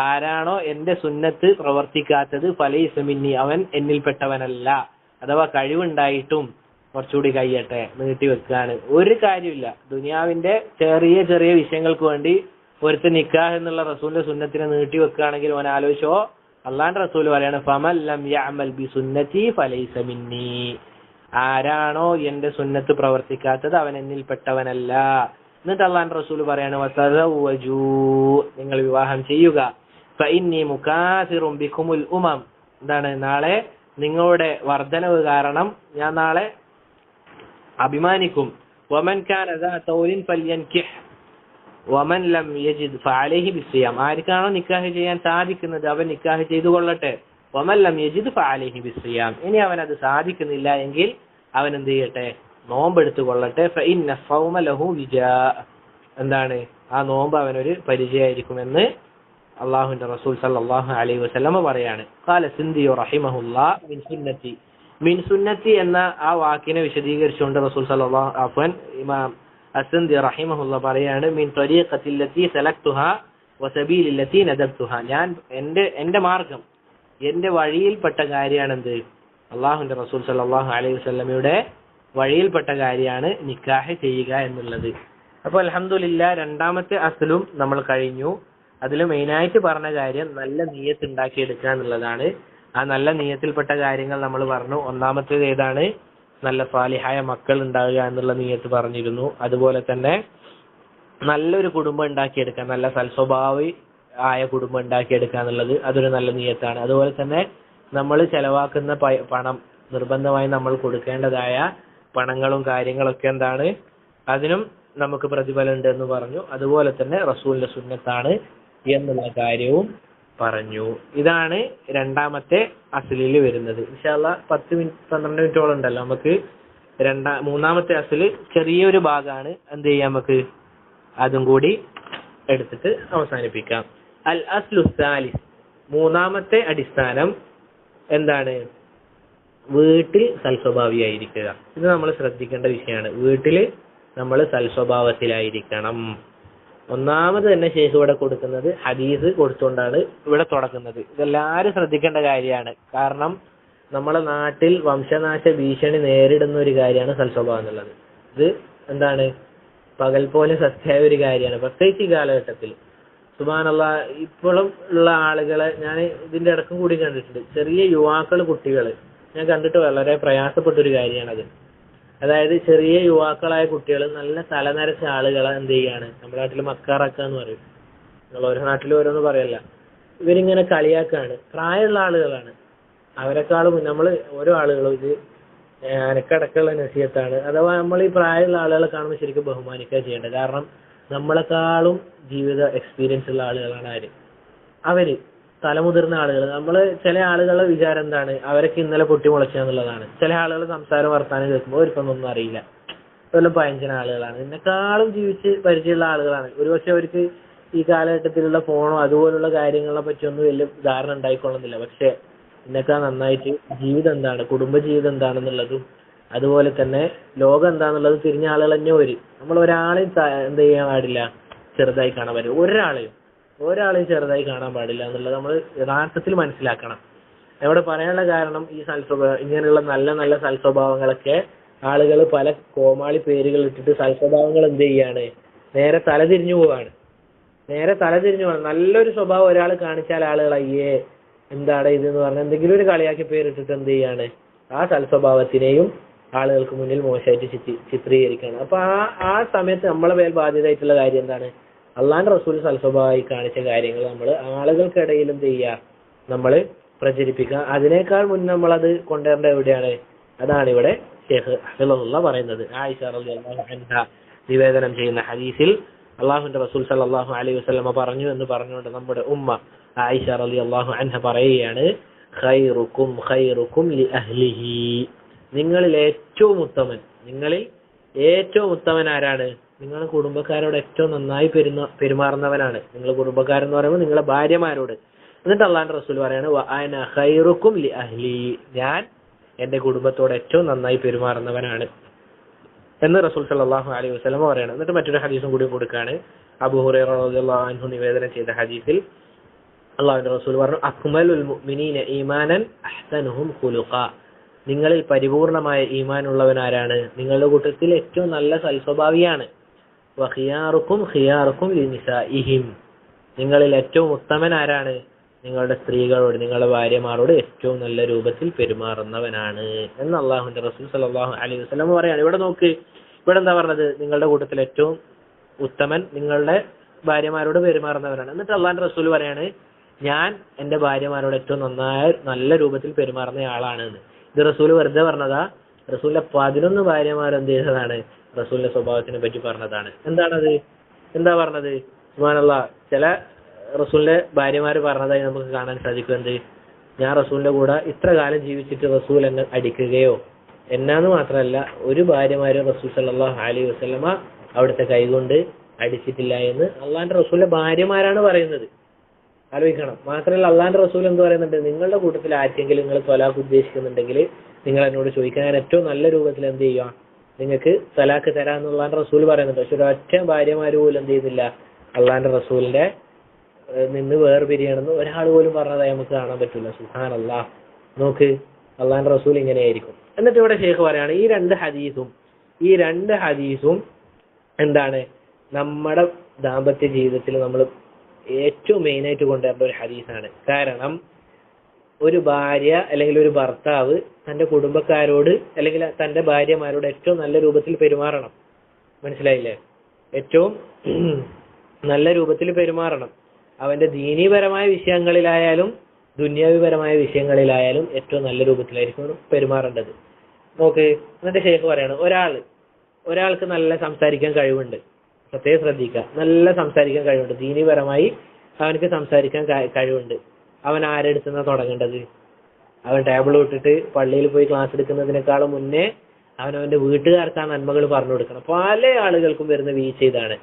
ആരാണോ എന്റെ സുന്നത്ത് പ്രവർത്തിക്കാത്തത് ഫലൈസ മിന്നി, അവൻ എന്നിൽപ്പെട്ടവനല്ല. അഥവാ കഴിവുണ്ടായിട്ടും കുറച്ചുകൂടി കഴിയട്ടെ നീട്ടി വെക്കാണ് ഒരു കാര്യമില്ല. ദുനിയാവിന്റെ ചെറിയ ചെറിയ വിഷയങ്ങൾക്ക് വേണ്ടി ഒരുത്തൻ നിക്കാഹ് എന്നുള്ള റസൂലിന്റെ സുന്നത്തിനെ നീട്ടി വെക്കുകയാണെങ്കിൽ അവൻ ആലോചിച്ചോ, അള്ളാന്റെ റസൂൽ പറയാണ് ഫമൻ ലം യഅമൽ ബിസുന്നതി ഫലൈസ മിന്നി. ആരാണോ എന്റെ സുന്നത്ത് പ്രവർത്തിക്കാത്തത് അവൻ എന്നിൽപ്പെട്ടവനല്ല. എന്നിട്ട് അള്ളാന്റെ റസൂൽ പറയാണ് വതസവ്വജൂ, നിങ്ങൾ വിവാഹം ചെയ്യുക. ഫഇന്നി മുകാസിറും ബികുമുൽ ഉമം. എന്താണ്? നാളെ നിങ്ങളുടെ വർധനവ് കാരണം ഞാൻ നാളെ അഭിമാനിക്കും. വമൻ കാന ദാ തൗലിൻ ഫൽയൻകിഹ് വമൻ ലം യജിദ് ഫഅലൈഹി ബിസ്സിയാം. ആർക്കാണോ നിക്കാഹ് ചെയ്യാൻ സാധിക്കുന്നത് അവൻ നിക്കാഹ് ചെയ്തു കൊള്ളട്ടെ. വമൻ ലം യജിദ് ഫഅലൈഹി ബിസ്സിയാം. ഇനി അവൻ അത് സാധിക്കുന്നില്ല എങ്കിൽ അവൻ എന്ത് ചെയ്യട്ടെ? നോമ്പെടുത്തു കൊള്ളട്ടെ. ഫഇന്ന സൗമ ലഹു വിജാ. എന്താണ്? ആ നോമ്പ് അവനൊരു പരിചയമായിരിക്കുമെന്ന് അള്ളാഹുവിന്റെ റസൂൽ സല്ലല്ലാഹു അലൈഹി വസല്ലമ പറയാണ്. ഖാല സിന്ദി റഹിമഹുല്ലാഹ് മിൻ സുന്നത്തി. മിൻ സുന്നത്തി എന്ന ആ വാക്കിനെ വിശദീകരിച്ചുകൊണ്ട് റസൂൽ സല്ലല്ലാഹു അഫ്വൻ ഇമാം അസ്സന്ദി റഹിമഹുല്ലാ പറയാണ് മിൻ ത്വരീഖത്തി ലത്തി സലക്തുഹാ വസബീലി ലത്തി നദബ്തുഹാ. ഞാൻ എന്റെ മാർഗം, എന്റെ വഴിയിൽപ്പെട്ട കാര്യമാണെന്ത്? അള്ളാഹുവിന്റെ റസൂൽ സല്ലല്ലാഹു അലൈഹി വസല്ലമയുടെ വഴിയിൽപ്പെട്ട കാര്യമാണ് നിക്കാഹ് ചെയ്യുക എന്നുള്ളത്. അപ്പൊ അൽഹംദുലില്ലാ രണ്ടാമത്തെ അസ്ലും നമ്മൾ കഴിഞ്ഞു. അതിൽ മെയിനായിട്ട് പറഞ്ഞ കാര്യം നല്ല നിയ്യത്ത് ഉണ്ടാക്കിയെടുക്കുക എന്നുള്ളതാണ്. ആ നല്ല നിയ്യത്തിൽപ്പെട്ട കാര്യങ്ങൾ നമ്മൾ പറഞ്ഞു. ഒന്നാമത്തേത് ഏതാണ്? നല്ല സാലിഹായ മക്കൾ ഉണ്ടാവുക എന്നുള്ള നിയ്യത്ത് പറഞ്ഞിരുന്നു. അതുപോലെ തന്നെ നല്ലൊരു കുടുംബം ഉണ്ടാക്കിയെടുക്കുക, നല്ല സൽസ്വഭാവി ആയ കുടുംബം ഉണ്ടാക്കിയെടുക്കുക എന്നുള്ളത് അതൊരു നല്ല നിയ്യത്താണ്. അതുപോലെ തന്നെ നമ്മൾ ചെലവാക്കുന്ന പണം നിർബന്ധമായി നമ്മൾ കൊടുക്കേണ്ടതായ പണങ്ങളും കാര്യങ്ങളൊക്കെ എന്താണ്? അതിനും നമുക്ക് പ്രതിഫലം ഉണ്ട് എന്ന് പറഞ്ഞു. അതുപോലെ തന്നെ റസൂലിന്റെ സുന്നത്താണ് എന്നുള്ള കാര്യവും പറഞ്ഞു. ഇതാണ് രണ്ടാമത്തെ അസ്ലിൽ വരുന്നത്. ഇൻഷാ അല്ലാഹ് 10 മിനിറ്റ് 12 മിനിറ്റോളം ഉണ്ടല്ലോ നമുക്ക്. മൂന്നാമത്തെ അസ്ല് ചെറിയൊരു ഭാഗമാണ്. എന്ത് ചെയ്യാം, നമുക്ക് അതും കൂടി എടുത്തിട്ട് അവസാനിപ്പിക്കാം. അൽ അസ്ലു സാലിസ്, മൂന്നാമത്തെ അടിസ്ഥാനം എന്താണ്? വീട്ടിൽ സൽസ്വഭാവിയായിരിക്കുക. ഇത് നമ്മൾ ശ്രദ്ധിക്കേണ്ട വിഷയമാണ്. വീട്ടിൽ നമ്മൾ സൽസ്വഭാവത്തിലായിരിക്കണം. ഒന്നാമത് തന്നെ ശേഖ് ഇവിടെ കൊടുക്കുന്നത് ഹദീസ് കൊടുത്തുകൊണ്ടാണ് ഇവിടെ തുടങ്ങുന്നത്. ഇതെല്ലാവരും ശ്രദ്ധിക്കേണ്ട കാര്യമാണ്. കാരണം നമ്മളെ നാട്ടിൽ വംശനാശ ഭീഷണി നേരിടുന്ന ഒരു കാര്യമാണ് സൽസ്വഭാവം എന്നുള്ളത്. ഇത് എന്താണ്? പകൽ പോലെ സത്യമായ ഒരു കാര്യമാണ്, പ്രത്യേകിച്ച് ഈ കാലഘട്ടത്തിൽ. സുബ്ഹാനല്ലാഹ്, ഇപ്പോഴും ഉള്ള ആളുകളെ ഞാൻ ഇതിന്റെ ഇടക്കും കൂടി കണ്ടിട്ടുണ്ട്. ചെറിയ യുവാക്കൾ, കുട്ടികൾ ഞാൻ കണ്ടിട്ട് വളരെ പ്രയാസപ്പെട്ടൊരു കാര്യമാണത്. അതായത് ചെറിയ യുവാക്കളായ കുട്ടികൾ നല്ല തലനരച്ച ആളുകളെ എന്ത് ചെയ്യാണ്? നമ്മുടെ നാട്ടിൽ മക്കാറാക്കുക എന്ന് പറയും. നിങ്ങൾ ഓരോ നാട്ടിലും ഓരോന്ന് പറയല്ല. ഇവരിങ്ങനെ കളിയാക്കാണ്. പ്രായമുള്ള ആളുകളാണ്. അവരെക്കാളും നമ്മൾ ഓരോ ആളുകളും ഇത് അനക്കടക്കുള്ള നസീഹത്താണ്. അഥവാ നമ്മൾ ഈ പ്രായമുള്ള ആളുകളെ കാണുമ്പോൾ ശരിക്കും ബഹുമാനിക്കുക ചെയ്യേണ്ടത്. കാരണം നമ്മളെക്കാളും ജീവിത എക്സ്പീരിയൻസ് ഉള്ള ആളുകളാണ് അവര് തലമുതിർന്ന ആളുകൾ. നമ്മൾ ചില ആളുകളുടെ വിചാരം എന്താണ്? അവരൊക്കെ ഇന്നലെ പൊട്ടി മുളച്ചാന്നുള്ളതാണ്. ചില ആളുകൾ സംസാരം വർത്താനം കേൾക്കുമ്പോൾ അവർക്കൊന്നും അറിയില്ല, വല്ല പയഞ്ചന ആളുകളാണ്. എന്നെക്കാളും ജീവിച്ച് പരിചയമുള്ള ആളുകളാണ്. ഒരുപക്ഷെ അവർക്ക് ഈ കാലഘട്ടത്തിലുള്ള ഫോണോ അതുപോലുള്ള കാര്യങ്ങളെ പറ്റിയൊന്നും വലിയ ധാരണ ഉണ്ടായിക്കൊള്ളുന്നില്ല. പക്ഷെ എന്നൊക്കെ നന്നായിട്ട് ജീവിതം എന്താണ്, കുടുംബജീവിതം എന്താണെന്നുള്ളതും അതുപോലെ തന്നെ ലോകം എന്താണെന്നുള്ളത് തിരിഞ്ഞ ആളുകൾ തന്നെ വരും. നമ്മൾ ഒരാളെയും എന്ത് ചെയ്യാൻ പാടില്ല, ചെറുതായി കാണാൻ പറ്റും. ഒരാളെയും ചെറുതായി കാണാൻ പാടില്ല എന്നുള്ളത് നമ്മൾ യഥാർത്ഥത്തിൽ മനസ്സിലാക്കണം. ഇവിടെ പറയാനുള്ള കാരണം ഈ ഇങ്ങനെയുള്ള നല്ല നല്ല സൽസ്വഭാവങ്ങളൊക്കെ ആളുകൾ പല കോമാളി പേരുകൾ ഇട്ടിട്ട് സൽസ്വഭാവങ്ങൾ എന്ത് ചെയ്യാണ്? നേരെ തലതിരിഞ്ഞു പോവാണ്. നല്ലൊരു സ്വഭാവം ഒരാൾ കാണിച്ചാൽ ആളുകൾ അയ്യേ എന്താണ് ഇതെന്ന് പറഞ്ഞാൽ എന്തെങ്കിലും ഒരു കളിയാക്കി പേരിട്ടിട്ട് എന്ത് ചെയ്യാണ്? ആ സൽസ്വഭാവത്തിനെയും ആളുകൾക്ക് മുന്നിൽ മോശമായിട്ട് ചിത്രീകരിക്കുകയാണ്. അപ്പൊ ആ സമയത്ത് നമ്മളെ മേൽ ബാധ്യതയായിട്ടുള്ള കാര്യം എന്താണ്? അള്ളാന്റെ റസൂൽ സൽസ്വഭാവമായി കാണിച്ച കാര്യങ്ങൾ നമ്മൾ ആളുകൾക്കിടയിൽ എന്ത് ചെയ്യുക, നമ്മൾ പ്രചരിപ്പിക്കുക. അതിനേക്കാൾ മുന്നേ നമ്മളത് കൊണ്ടുവരേണ്ട എവിടെയാണ്? അതാണ് ഇവിടെ ഷെയ്ഖ് ഹഫിളഹുള്ള പറയുന്നത്. ആയിഷ റളിയല്ലാഹു അൻഹ നിവേദനം ചെയ്യുന്ന ഹദീസിൽ അള്ളാഹുവിന്റെ റസൂൽ സല്ലല്ലാഹു അലൈഹി വസല്ലമ പറഞ്ഞു എന്ന് പറഞ്ഞുകൊണ്ട് നമ്മുടെ ഉമ്മ ആയിഷ റളിയല്ലാഹു അൻഹ പറയുകയാണ്, ഖൈറുക്കും ഖൈറുക്കും ലി അഹ്ലിഹി, നിങ്ങളിൽ ഏറ്റവും ഉത്തമൻ ആരാണ്? നിങ്ങൾ കുടുംബക്കാരോട് ഏറ്റവും നന്നായി പെരുമാറുന്നവനാണ്. നിങ്ങൾ കുടുംബക്കാരെന്ന് പറയുമ്പോൾ നിങ്ങളെ ഭാര്യമാരോട്. എന്നിട്ട് അള്ളാഹുവിന്റെ റസൂൽ പറയാണ്, വഅന ഖൈറുക്കും ലി അഹ്ലി, ഞാൻ എന്റെ കുടുംബത്തോട് ഏറ്റവും നന്നായി പെരുമാറുന്നവനാണ് എന്ന് റസൂൽ സല്ലല്ലാഹു അലൈഹി വസല്ലം പറയാണ്. എന്നിട്ട് മറ്റൊരു ഹദീസും കൂടി കൊടുക്കുകയാണ്. അബൂ ഹുറൈറ റളിയല്ലാഹു അൻഹു നിവേദനം ചെയ്ത ഹദീസിൽ അള്ളാഹുവിന്റെ റസൂൽ പറഞ്ഞു, അക്മലുൽ മുഅ്മിനീന ഈമാനൻ അഹ്സനുഹും ഖുലുഖ, നിങ്ങളിൽ പരിപൂർണമായ ഈമാൻ ഉള്ളവനാരാണ്? നിങ്ങളുടെ കൂട്ടത്തിൽ ഏറ്റവും നല്ല സൽസ്വഭാവിയാണ്. വഖിയാറുക്കും ഖിയാറുക്കും ലിനിസാഇഹിം, നിങ്ങളിൽ ഏറ്റവും ഉത്തമൻ ആരാണ്? നിങ്ങളുടെ സ്ത്രീകളോട്, നിങ്ങളുടെ ഭാര്യമാരോട് ഏറ്റവും നല്ല രൂപത്തിൽ പെരുമാറുന്നവനാണ് എന്ന് അള്ളാഹുവിന്റെ റസൂൽ സല്ലല്ലാഹു അലൈഹി വസല്ലം പറയാണ്. ഇവിടെ നോക്ക്, ഇവിടെ എന്താ പറഞ്ഞത്? നിങ്ങളുടെ കൂട്ടത്തിൽ ഏറ്റവും ഉത്തമൻ നിങ്ങളുടെ ഭാര്യമാരോട് പെരുമാറുന്നവനാണ്. എന്നിട്ട് അള്ളാഹുവിന്റെ റസൂൽ പറയാണ്, ഞാൻ എന്റെ ഭാര്യമാരോട് ഏറ്റവും നല്ല രൂപത്തിൽ പെരുമാറുന്ന ആളാണ് എന്ന്. ഇത് റസൂൽ വെറുതെ പറഞ്ഞതാ? റസൂലിന്റെ 11 ഭാര്യമാർ എന്ത് ചെയ്തതാണ്? റസൂലിന്റെ സ്വഭാവത്തിനെ പറ്റി പറഞ്ഞതാണ്. എന്താണത്? എന്താ പറഞ്ഞത്? സുബ്ഹാനല്ലാഹ്, ചില റസൂലിന്റെ ഭാര്യമാര് പറഞ്ഞതായി നമുക്ക് കാണാൻ സാധിക്കും. എന്ത്? ഞാൻ റസൂലിന്റെ കൂടെ ഇത്ര കാലം ജീവിച്ചിട്ട് റസൂൽ എന്നെ അടിക്കുകയോ, എന്നാന്ന് മാത്രമല്ല ഒരു ഭാര്യമാരും റസൂൽ സല്ലല്ലാഹു അലൈഹി വസല്ലമ അവിടുത്തെ കൈകൊണ്ട് അടിച്ചിട്ടില്ല എന്ന് അള്ളാന്റെ റസൂലിന്റെ ഭാര്യമാരാണ് പറയുന്നത്. ആലോചിക്കണം. മാത്രമല്ല അള്ളാന്റെ റസൂൽ എന്ത് പറയുന്നുണ്ട്? നിങ്ങളുടെ കൂട്ടത്തിൽ ആർക്കെങ്കിലും നിങ്ങൾ ത്വലാഖ് ഉദ്ദേശിക്കുന്നുണ്ടെങ്കിൽ നിങ്ങൾ എന്നോട് ചോദിക്കാൻ, ഞാൻ ഏറ്റവും നല്ല രൂപത്തിൽ എന്ത് ചെയ്യുക, നിങ്ങൾക്ക് തലാഖ് തരാന്നുള്ള റസൂൽ പറയുന്നുണ്ട്. പക്ഷെ ഒരൊറ്റ ഭാര്യമാര് പോലും എന്ത് ചെയ്യുന്നില്ല, അള്ളാന്റെ റസൂലിന്റെ നിന്ന് വേർപിരിയണമെന്ന് ഒരാൾ പോലും പറഞ്ഞതായി നമുക്ക് കാണാൻ പറ്റില്ല. സുബ്ഹാനല്ലാഹ്, നോക്ക്, അള്ളാന്റെ റസൂൽ ഇങ്ങനെയായിരിക്കും. എന്നിട്ട് ഇവിടെ ഷെയ്ഖ് പറയാണ്, ഈ രണ്ട് ഹദീസും എന്താണ്? നമ്മുടെ ദാമ്പത്യ ജീവിതത്തിൽ നമ്മൾ ഏറ്റവും മെയിനായിട്ട് കൊണ്ടുവരേണ്ട ഒരു ഹദീസാണ്. കാരണം ഒരു ഭാര്യ അല്ലെങ്കിൽ ഒരു ഭർത്താവ് തന്റെ കുടുംബക്കാരോട് അല്ലെങ്കിൽ തന്റെ ഭാര്യമാരോട് ഏറ്റവും നല്ല രൂപത്തിൽ പെരുമാറണം. മനസ്സിലായില്ലേ? ഏറ്റവും നല്ല രൂപത്തിൽ പെരുമാറണം. അവന്റെ ദീനീപരമായ വിഷയങ്ങളിലായാലും ദുന്യാവിപരമായ വിഷയങ്ങളിലായാലും ഏറ്റവും നല്ല രൂപത്തിലായിരിക്കും പെരുമാറേണ്ടത്. നോക്ക്, എന്നിട്ട് ഷെയ്ഖ് പറയാണ്, ഒരാൾക്ക് നല്ല സംസാരിക്കാൻ കഴിവുണ്ട്. പ്രത്യേകം ശ്രദ്ധിക്കുക, നല്ല സംസാരിക്കാൻ കഴിവുണ്ട്. ദീനീപരമായി അവനക്ക് സംസാരിക്കാൻ കഴിവുണ്ട്. അവൻ ആരെടുത്തുനിന്നാ തുടങ്ങേണ്ടത്? അവൻ ടേബിൾ വിട്ടിട്ട് പള്ളിയിൽ പോയി ക്ലാസ് എടുക്കുന്നതിനേക്കാളും മുന്നേ അവനവന്റെ വീട്ടുകാർക്ക് ആ നന്മകൾ പറഞ്ഞു കൊടുക്കണം. പല ആളുകൾക്കും വരുന്ന വീഴ്ച ഇതാണ്.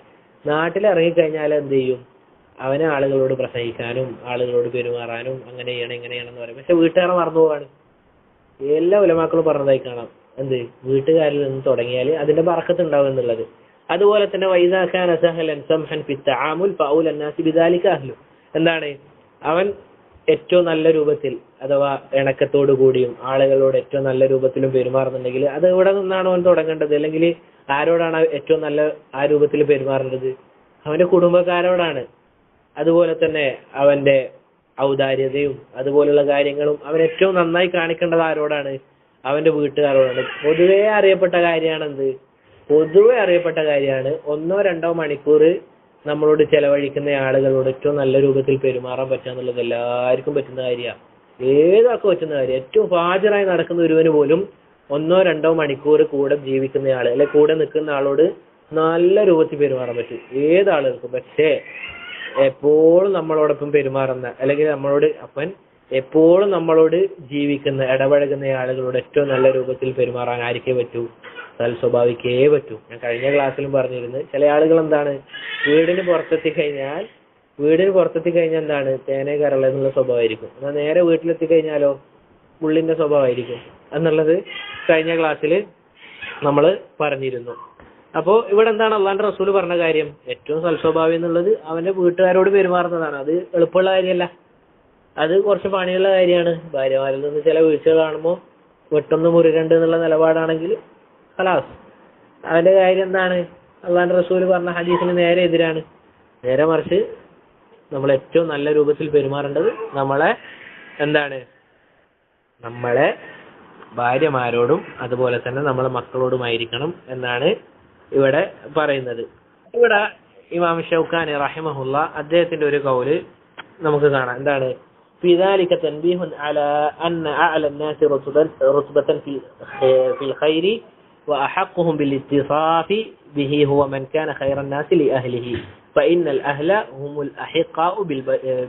നാട്ടിൽ ഇറങ്ങിക്കഴിഞ്ഞാൽ എന്ത് ചെയ്യും? അവന് ആളുകളോട് പ്രസംഗിക്കാനും ആളുകളോട് പെരുമാറാനും അങ്ങനെയാണ് ഇങ്ങനെയാണെന്ന് പറയും. പക്ഷെ വീട്ടുകാരെ മറന്നു പോവാണ്. എല്ലാ ഉലമാക്കളും പറഞ്ഞതായി കാണാം. എന്ത്? വീട്ടുകാരിൽ നിന്ന് തുടങ്ങിയാൽ അതിന്റെ ബറക്കത്ത് ഉണ്ടാവും എന്നുള്ളത്. അതുപോലെ തന്നെ വൈദാഖാൻ അസഹലൻ സംഹൻ ഫി തആമുൽ ഫൗൽ അന്നാസി ബിദാലിക അഹ്ലു, എന്താണ്? അവൻ ഏറ്റവും നല്ല രൂപത്തിൽ അഥവാ ഇണക്കത്തോടു കൂടിയും ആളുകളോട് ഏറ്റവും നല്ല രൂപത്തിലും പെരുമാറുന്നുണ്ടെങ്കിൽ അത് എവിടെ നിന്നാണ് അവൻ തുടങ്ങേണ്ടത്? അല്ലെങ്കിൽ ആരോടാണ് ഏറ്റവും നല്ല ആ രൂപത്തിൽ പെരുമാറേണ്ടത്? അവന്റെ കുടുംബക്കാരോടാണ്. അതുപോലെ തന്നെ അവന്റെ ഔദാര്യതയും അതുപോലുള്ള കാര്യങ്ങളും അവൻ ഏറ്റവും നന്നായി കാണിക്കേണ്ടത് ആരോടാണ്? അവന്റെ വീട്ടുകാരോടാണ്. പൊതുവേ അറിയപ്പെട്ട കാര്യമാണ് 1-2 മണിക്കൂർ നമ്മളോട് ചെലവഴിക്കുന്ന ആളുകളോട് ഏറ്റവും നല്ല രൂപത്തിൽ പെരുമാറാൻ പറ്റുക എന്നുള്ളത് എല്ലാവർക്കും പറ്റുന്ന കാര്യമാണ്. ഏതൊക്കെ പറ്റുന്ന കാര്യം. ഏറ്റവും ഹാജരായി നടക്കുന്ന ഒരുവന് പോലും 1-2 മണിക്കൂർ കൂടെ ജീവിക്കുന്ന ആള് അല്ലെ കൂടെ നിൽക്കുന്ന ആളോട് നല്ല രൂപത്തിൽ പെരുമാറാൻ പറ്റും ഏതാളുകൾക്കും. പക്ഷേ എപ്പോഴും നമ്മളോടൊപ്പം പെരുമാറുന്ന അല്ലെങ്കിൽ എപ്പോഴും നമ്മളോട് ജീവിക്കുന്ന ഇടപഴകുന്ന ആളുകളോട് ഏറ്റവും നല്ല രൂപത്തിൽ പെരുമാറാൻ ആർക്കേ പറ്റൂ? സൽസ്വഭാവിക്കേ പറ്റൂ. ഞാൻ കഴിഞ്ഞ ക്ലാസ്സിലും പറഞ്ഞിരുന്നു, ചില ആളുകൾ എന്താണ്, വീടിന് പുറത്തെത്തി കഴിഞ്ഞാൽ എന്താണ്, തേനേ കരള എന്നുള്ള സ്വഭാവമായിരിക്കും. എന്നാൽ നേരെ വീട്ടിലെത്തി കഴിഞ്ഞാലോ പുള്ളിന്റെ സ്വഭാവമായിരിക്കും എന്നുള്ളത് കഴിഞ്ഞ ക്ലാസ്സിൽ നമ്മൾ പറഞ്ഞിരുന്നു. അപ്പോ ഇവിടെ എന്താണ് അള്ളാന്റെ റസൂൽ പറഞ്ഞ കാര്യം? ഏറ്റവും സൽസ്വഭാവി എന്നുള്ളത് അവന്റെ വീട്ടുകാരോട് പെരുമാറുന്നതാണ്. അത് എളുപ്പമുള്ള കാര്യമല്ല, അത് കുറച്ച് പണിയുള്ള കാര്യമാണ്. ഭാര്യമാരിൽ നിന്ന് ചില വീഴ്ചകൾ കാണുമ്പോൾ വെട്ടൊന്ന് മുറിരണ്ട് എന്നുള്ള നിലപാടാണെങ്കിൽ ഖലാസ്, അവന്റെ കാര്യം എന്താണ്? അള്ളാന്റെ റസൂൽ പറഞ്ഞ ഹദീസിന് നേരെ എതിരാണ്. നേരെ മറിച്ച് നമ്മൾ ഏറ്റവും നല്ല രൂപത്തിൽ പെരുമാറേണ്ടത് നമ്മളെ ഭാര്യമാരോടും അതുപോലെ തന്നെ നമ്മളെ മക്കളോടുമായിരിക്കണം എന്നാണ് ഇവിടെ പറയുന്നത്. ഇവിടെ ഇമാം ഷൗക്കാനി റഹിമഹുല്ല അദ്ദേഹത്തിന്റെ ഒരു കൗല് നമുക്ക് കാണാം. എന്താണ്? في ذلك تنبيه على أن أعلى الناس رتبة في الخير وأحقهم بالاتصاف به هو من كان خير الناس لأهله فإن الأهل هم الأحقاء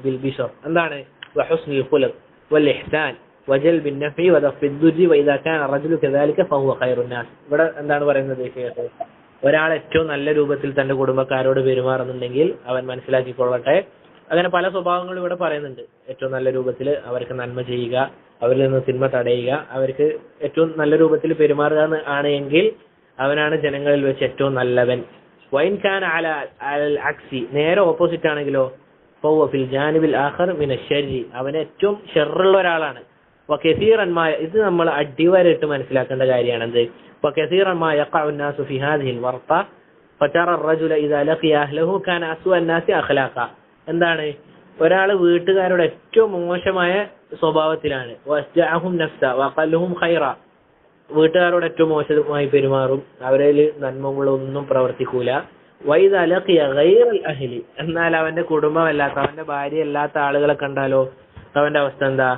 بالبشر എന്താണ്? وحسن الخلق والإحسان وجلب النفع ودفع الضر وإذا كان الرجل كذلك فهو خير الناس. ഇവിടെ എന്താണ് പറയുന്നത്? ഒരാൾ ഏറ്റവും നല്ല രൂപത്തിൽ തന്റെ കുടുംബക്കാരോട് പെരുമാറുന്നുണ്ടെങ്കിൽ അവൻ മനസ്സിലാക്കിക്കൊള്ളട്ടെ, അങ്ങനെ പല സ്വഭാവങ്ങളും ഇവിടെ പറയുന്നുണ്ട്. ഏറ്റവും നല്ല രൂപത്തിൽ അവർക്ക് നന്മ ചെയ്യുക, അവരിൽ നിന്ന് തിന്മ തടയുക, അവർക്ക് ഏറ്റവും നല്ല രൂപത്തിൽ പെരുമാറുക ആണ് എങ്കിൽ അവനാണ് ജനങ്ങളിൽ വെച്ച് ഏറ്റവും നല്ലവൻ. വൈൻ ഖാൻ അൽ അക്സി, നേരെ ഓപ്പോസിറ്റ് ആണെങ്കിലോ ഫൗവ ഫിൽ ജാനിബിൽ ആഖർ മിന ശർരി, അവൻ ഏറ്റവും ഷർറുള്ള ഒരാളാണ്. വകസീറൻ മാ, ഇത് നമ്മൾ അടിവരയിട്ട് മനസ്സിലാക്കേണ്ട കാര്യമാണ്. എന്ത്? വകസീറൻ മാ യഖഉ الناس في هذه الورطة فترى الرجل إذا لقي أهله كان أسوأ الناس أخلاقا. എന്താണ്? ഒരാൾ വീട്ടുകാരുടെ ഏറ്റവും മോശമായ സ്വഭാവത്തിലാണ്. വസ്ജഅഹും നഫ്സ വഖല്ലഹും ഖൈറ, വീട്ടുകാരോട് ഏറ്റവും മോശമായി പെരുമാറും, അവരിൽ നന്മകളൊന്നും പ്രവർത്തിക്കൂല. വൈദാ ലഖിയ ഗൈറൽ അഹ്ലി, എന്നാൽ അവന്റെ കുടുംബമല്ലാത്ത, അവന്റെ ഭാര്യ അല്ലാത്ത ആളുകളെ കണ്ടാലോ അവന്റെ അവസ്ഥ എന്താ?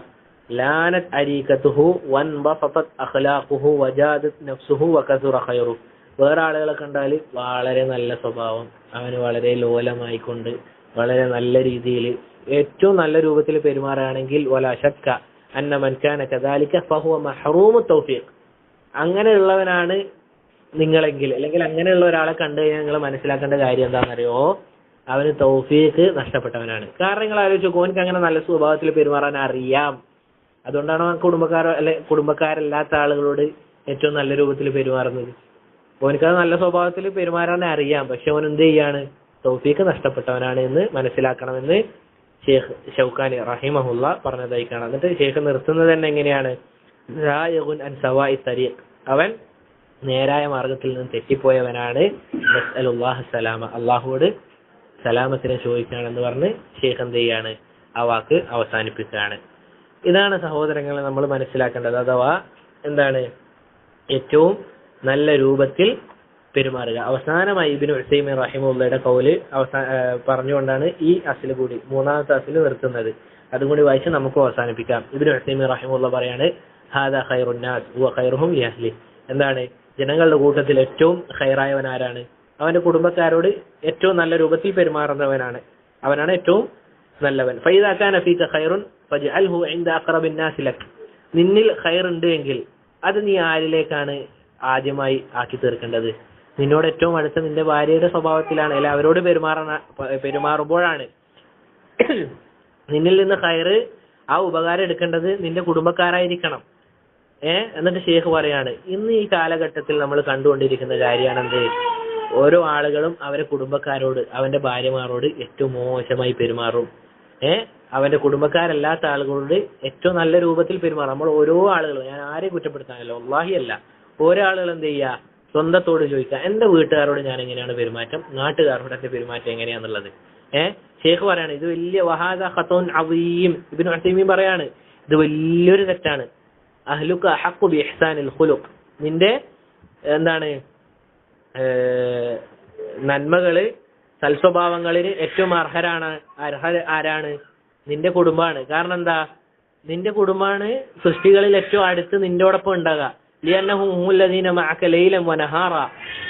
ലാനത് അരീകതുഹു വൻബസതത് അഖ്ലാഖുഹു വജാദത് നഫ്സുഹു വകസുറ ഖൈറു. വേറെ ആളുകളെ കണ്ടാൽ വളരെ നല്ല സ്വഭാവം, അവന് വളരെ ലോലമായിക്കൊണ്ട് വളരെ നല്ല രീതിയിൽ ഏറ്റവും നല്ല രൂപത്തിൽ പെരുമാറുകയാണെങ്കിൽ വലാ ശക്ക അന്ന മൻ കാന കദാലിക ഫഹുവ മഹ്റൂമു തൗഫീഖ്, അങ്ങനെയുള്ളവനാണ് നിങ്ങളെങ്കിൽ, അല്ലെങ്കിൽ അങ്ങനെയുള്ള ഒരാളെ കണ്ടു കഴിഞ്ഞാൽ നിങ്ങൾ മനസ്സിലാക്കേണ്ട കാര്യം എന്താണെന്നറിയോ? അവന് തൗഫീഖ് നഷ്ടപ്പെട്ടവനാണ്. കാരണം നിങ്ങൾ ആലോചിച്ചു, ഓനക്ക് അങ്ങനെ നല്ല സ്വഭാവത്തിൽ പെരുമാറാൻ അറിയാം, അതുകൊണ്ടാണ് അവൻ കുടുംബക്കാരല്ലാത്ത ആളുകളോട് ഏറ്റവും നല്ല രൂപത്തിൽ പെരുമാറുന്നത്. ഓനക്കത് നല്ല സ്വഭാവത്തിൽ പെരുമാറാൻ അറിയാം, പക്ഷെ അവൻ എന്ത് ചെയ്യാണ്? തൗഫീഖ് നഷ്ടപ്പെട്ടവനാണ് എന്ന് മനസ്സിലാക്കണമെന്ന് ഷെയ്ഖ് ഷൗക്കാനി റഹിമഹുല്ല പറഞ്ഞതായി കാണാം. എന്നിട്ട് ഷെയ്ഖ് നിർത്തുന്നത് തന്നെ എങ്ങനെയാണ്? അൻ സവാഇ തരീഖ്, അവൻ നേരായ മാർഗത്തിൽ നിന്ന് തെറ്റിപ്പോയവനാണ്. നസ്അലുല്ലാഹി സലാമ, അള്ളാഹുവോട് സലാമത്തിനെ ചോദിക്കുകയാണെന്ന് പറഞ്ഞ് ഷെയ്ഖ് എന്ത് ചെയ്യാണ്? ആ വാക്ക് അവസാനിപ്പിക്കുകയാണ്. ഇതാണ് സഹോദരങ്ങളെ നമ്മൾ മനസ്സിലാക്കേണ്ടത്. അഥവാ എന്താണ്? ഏറ്റവും നല്ല രൂപത്തിൽ പെരുമാറുക. അവസാനമായി ഇബ്നു ഉസൈമീൻ റഹിമഹുള്ളയുടെ ഖൗല് പറഞ്ഞുകൊണ്ടാണ് ഈ അസ്ല് കൂടി, മൂന്നാമത്തെ അസ്ല് നിർത്തുന്നത്. അതും കൂടി വായിച്ച് നമുക്ക് അവസാനിപ്പിക്കാം. ഇബ്നു ഉസൈമീൻ റഹിമഹുള്ള പറയാണ്, ഹാദാ ഖൈറുൻ നാസ് വ ഖൈറുഹും ലിഅഹ്ലി. എന്താണ്? ജനങ്ങളുടെ കൂട്ടത്തിൽ ഏറ്റവും ഖൈറായവൻ ആരാണ്? അവന്റെ കുടുംബക്കാരോട് ഏറ്റവും നല്ല രൂപത്തിൽ പെരുമാറുന്നവനാണ്, അവനാണ് ഏറ്റവും നല്ലവൻ. ഫൈദാ കാന ഫീക ഖൈറുൻ ഫജ്അൽഹു ഇൻദ അഖറബിൻ നാസി ലക്, നിന്നിൽ ഖൈർ ഉണ്ട് എങ്കിൽ അത് നീ ആരിലേക്കാണ് ആദ്യമായി ആക്കി തീർക്കേണ്ടത്? നിന്നോട് ഏറ്റവും അടുത്ത നിന്റെ ഭാര്യയുടെ സ്വഭാവത്തിലാണ്, അല്ലെ അവരോട് പെരുമാറുമ്പോഴാണ്. നിന്നിൽ നിന്ന് ഖൈറ്, ആ ഉപകാരം എടുക്കേണ്ടത് നിന്റെ കുടുംബക്കാരായിരിക്കണം. എന്നിട്ട് ഷെയ്ഖ് പറയാണ്, ഇന്ന് ഈ കാലഘട്ടത്തിൽ നമ്മൾ കണ്ടുകൊണ്ടിരിക്കുന്ന കാര്യമാണെന്ത്? ഓരോ ആളുകളും അവരെ കുടുംബക്കാരോട്, അവന്റെ ഭാര്യമാരോട് ഏറ്റവും മോശമായി പെരുമാറും. അവന്റെ കുടുംബക്കാരല്ലാത്ത ആളുകളോട് ഏറ്റവും നല്ല രൂപത്തിൽ പെരുമാറും. നമ്മൾ ഓരോ ആളുകളും, ഞാൻ ആരെയും കുറ്റപ്പെടുത്താനല്ലോ, വല്ലാഹി അല്ല, ഓരോ ആളുകൾ എന്ത് ചെയ്യുക? സ്വന്തത്തോട് ചോദിക്കുക, എന്റെ വീട്ടുകാരോട് ഞാൻ എങ്ങനെയാണ് പെരുമാറ്റം, നാട്ടുകാരോട് എന്റെ പെരുമാറ്റം എങ്ങനെയാന്നുള്ളത്. ഷെയ്ഖ് പറയാണ്, ഇത് വലിയ വഹാദ ഖതഉൻ അദീം. ഇബ്നു ഉസൈമീൻ പറയാണ്, ഇത് വലിയൊരു തെറ്റാണ്. അഹ്ലുക അഹഖു ബി ഇഹ്സാനിൽ ഖുലുഖ്, നിന്റെ എന്താണ് നന്മകള്, സൽസ്വഭാവങ്ങളിന് ഏറ്റവും ആരാണ്? നിന്റെ കുടുംബമാണ്. കാരണം എന്താ? നിന്റെ കുടുംബമാണ് സൃഷ്ടികളിൽ ഏറ്റവും അടുത്ത് നിന്നോടൊപ്പം ഉണ്ടാകുക. ലിയന്നഹും ഹുല്ലദീന മഅക ലൈലൻ വനഹാറ,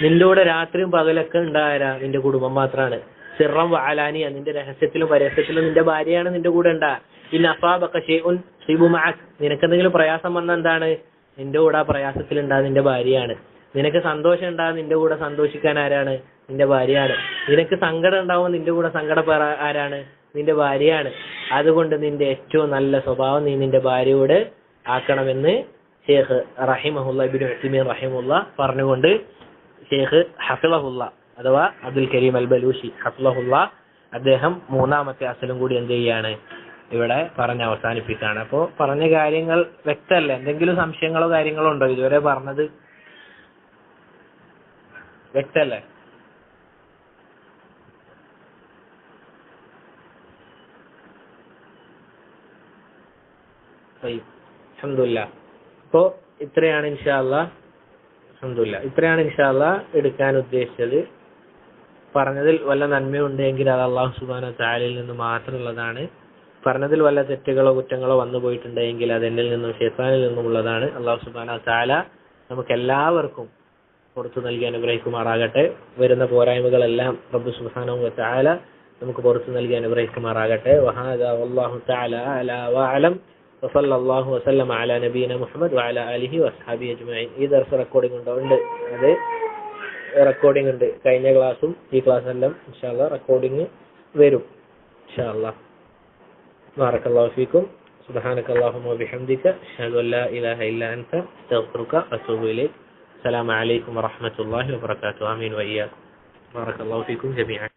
നിന്റെ കൂടെ രാത്രിയും പകലൊക്കെ ഉണ്ടാകാ നിന്റെ കുടുംബം മാത്രമാണ്. സിർറൻ വഅലാനിയ, നിന്റെ രഹസ്യത്തിലും പരസ്യത്തിലും നിന്റെ ഭാര്യയാണ് നിന്റെ കൂടെ ഉണ്ടാ. ഇൻ അസാബക ശൈഉൻ സിബു മഅക, നിനക്കെന്തെങ്കിലും പ്രയാസം വന്ന എന്താണ്? നിന്റെ കൂടെ ആ പ്രയാസത്തിൽ ഉണ്ടാകുന്ന നിന്റെ ഭാര്യയാണ്. നിനക്ക് സന്തോഷം ഉണ്ടാകുന്ന നിന്റെ കൂടെ സന്തോഷിക്കാൻ ആരാണ്? നിന്റെ ഭാര്യയാണ്. നിനക്ക് സങ്കടം ഉണ്ടാവുമ്പോൾ നിന്റെ കൂടെ സങ്കടപ്പെടാൻ ആരാണ്? നിന്റെ ഭാര്യയാണ്. അതുകൊണ്ട് നിന്റെ ഏറ്റവും നല്ല സ്വഭാവം നീ നിന്റെ ഭാര്യയോട് ആക്കണമെന്ന് ഷെയ്ഖ് റഹിമഹുല്ല, ഇബ്നു ഉസൈമീൻ റഹിമഹുല്ല പറഞ്ഞുകൊണ്ട് ഷെയ്ഖ് ഹഫിളഹുല്ല അഥവാ അബ്ദുൽ കരീം അൽ ബലൂശി ഹഫിളഹുല്ല അദ്ദേഹം മൂന്നാമത്തെ അസലും കൂടി എന്ത് ചെയ്യാണ്? ഇവിടെ പറഞ്ഞ് അവസാനിപ്പിക്കുകയാണ്. അപ്പോൾ പറഞ്ഞ കാര്യങ്ങൾ വ്യക്തമല്ലേ? എന്തെങ്കിലും സംശയങ്ങളോ കാര്യങ്ങളോ ഉണ്ടോ? ഇതുവരെ പറഞ്ഞത് വ്യക്തമല്ലേ? അൽഹംദുലില്ലാ. അപ്പോൾ ഇത്രയാണ് ഇൻഷാ അല്ലാഹ് എടുക്കാൻ ഉദ്ദേശിച്ചത്. പറഞ്ഞതിൽ വല്ല നന്മയുണ്ടെങ്കിൽ അത് അള്ളാഹു സുബ്ഹാനഹു വ തആലയിൽ നിന്ന് മാത്രമുള്ളതാണ്. പറഞ്ഞതിൽ വല്ല തെറ്റുകളോ കുറ്റങ്ങളോ വന്നു പോയിട്ടുണ്ടെങ്കിൽ അത് എന്നിൽ നിന്നും ശൈത്താനിൽ നിന്നുമുള്ളതാണ്. അള്ളാഹു സുബ്ഹാനഹു വ തആല നമുക്ക് എല്ലാവർക്കും പുറത്തു നൽകി അനുഗ്രഹിക്കുമാറാകട്ടെ. വരുന്ന പോരായ്മകളെല്ലാം റബ്ബ് സുബ്ഹാനഹു വ തആല നമുക്ക് പുറത്തു നൽകി അനുഗ്രഹിക്കുമാറാകട്ടെ. വഹാദാ വല്ലാഹു തആല അലാ വഅലം വസല്ലല്ലാഹു വസല്ലമ അലാ നബിയിന മുഹമ്മദ് വഅലാ ആലിഹി വസ്ഹബിഹി അജ്മഈൻ. ഈ ദർസ് റെക്കോർഡിംഗ് ഉണ്ട്. അത് റെക്കോർഡിംഗ് ഉണ്ട്. കഴിഞ്ഞ ക്ലാസ്സും ഈ ക്ലാസ്സെല്ലാം ഇൻഷാ അല്ലാഹ് റെക്കോർഡിംഗ് വരും ഇൻഷാ അല്ലാഹ്. ബാറകല്ലാഹു ഫീക്കും. സുബ്ഹാനകല്ലാഹുമ്മ വബിഹംദിക അഷ്ഹദു അൻ ലാ ഇലാഹ ഇല്ലാ അൻത അസ്തഗ്ഫിറുക വഅതൂബു ഇലൈക്. അസ്സലാമു അലൈക്കും വറഹ്മത്തുള്ളാഹി വബറകാതുഹു. ആമീൻ വഇയ്യാക്കും. ബാറകല്ലാഹു ഫീക്കും ജമീഅൻ.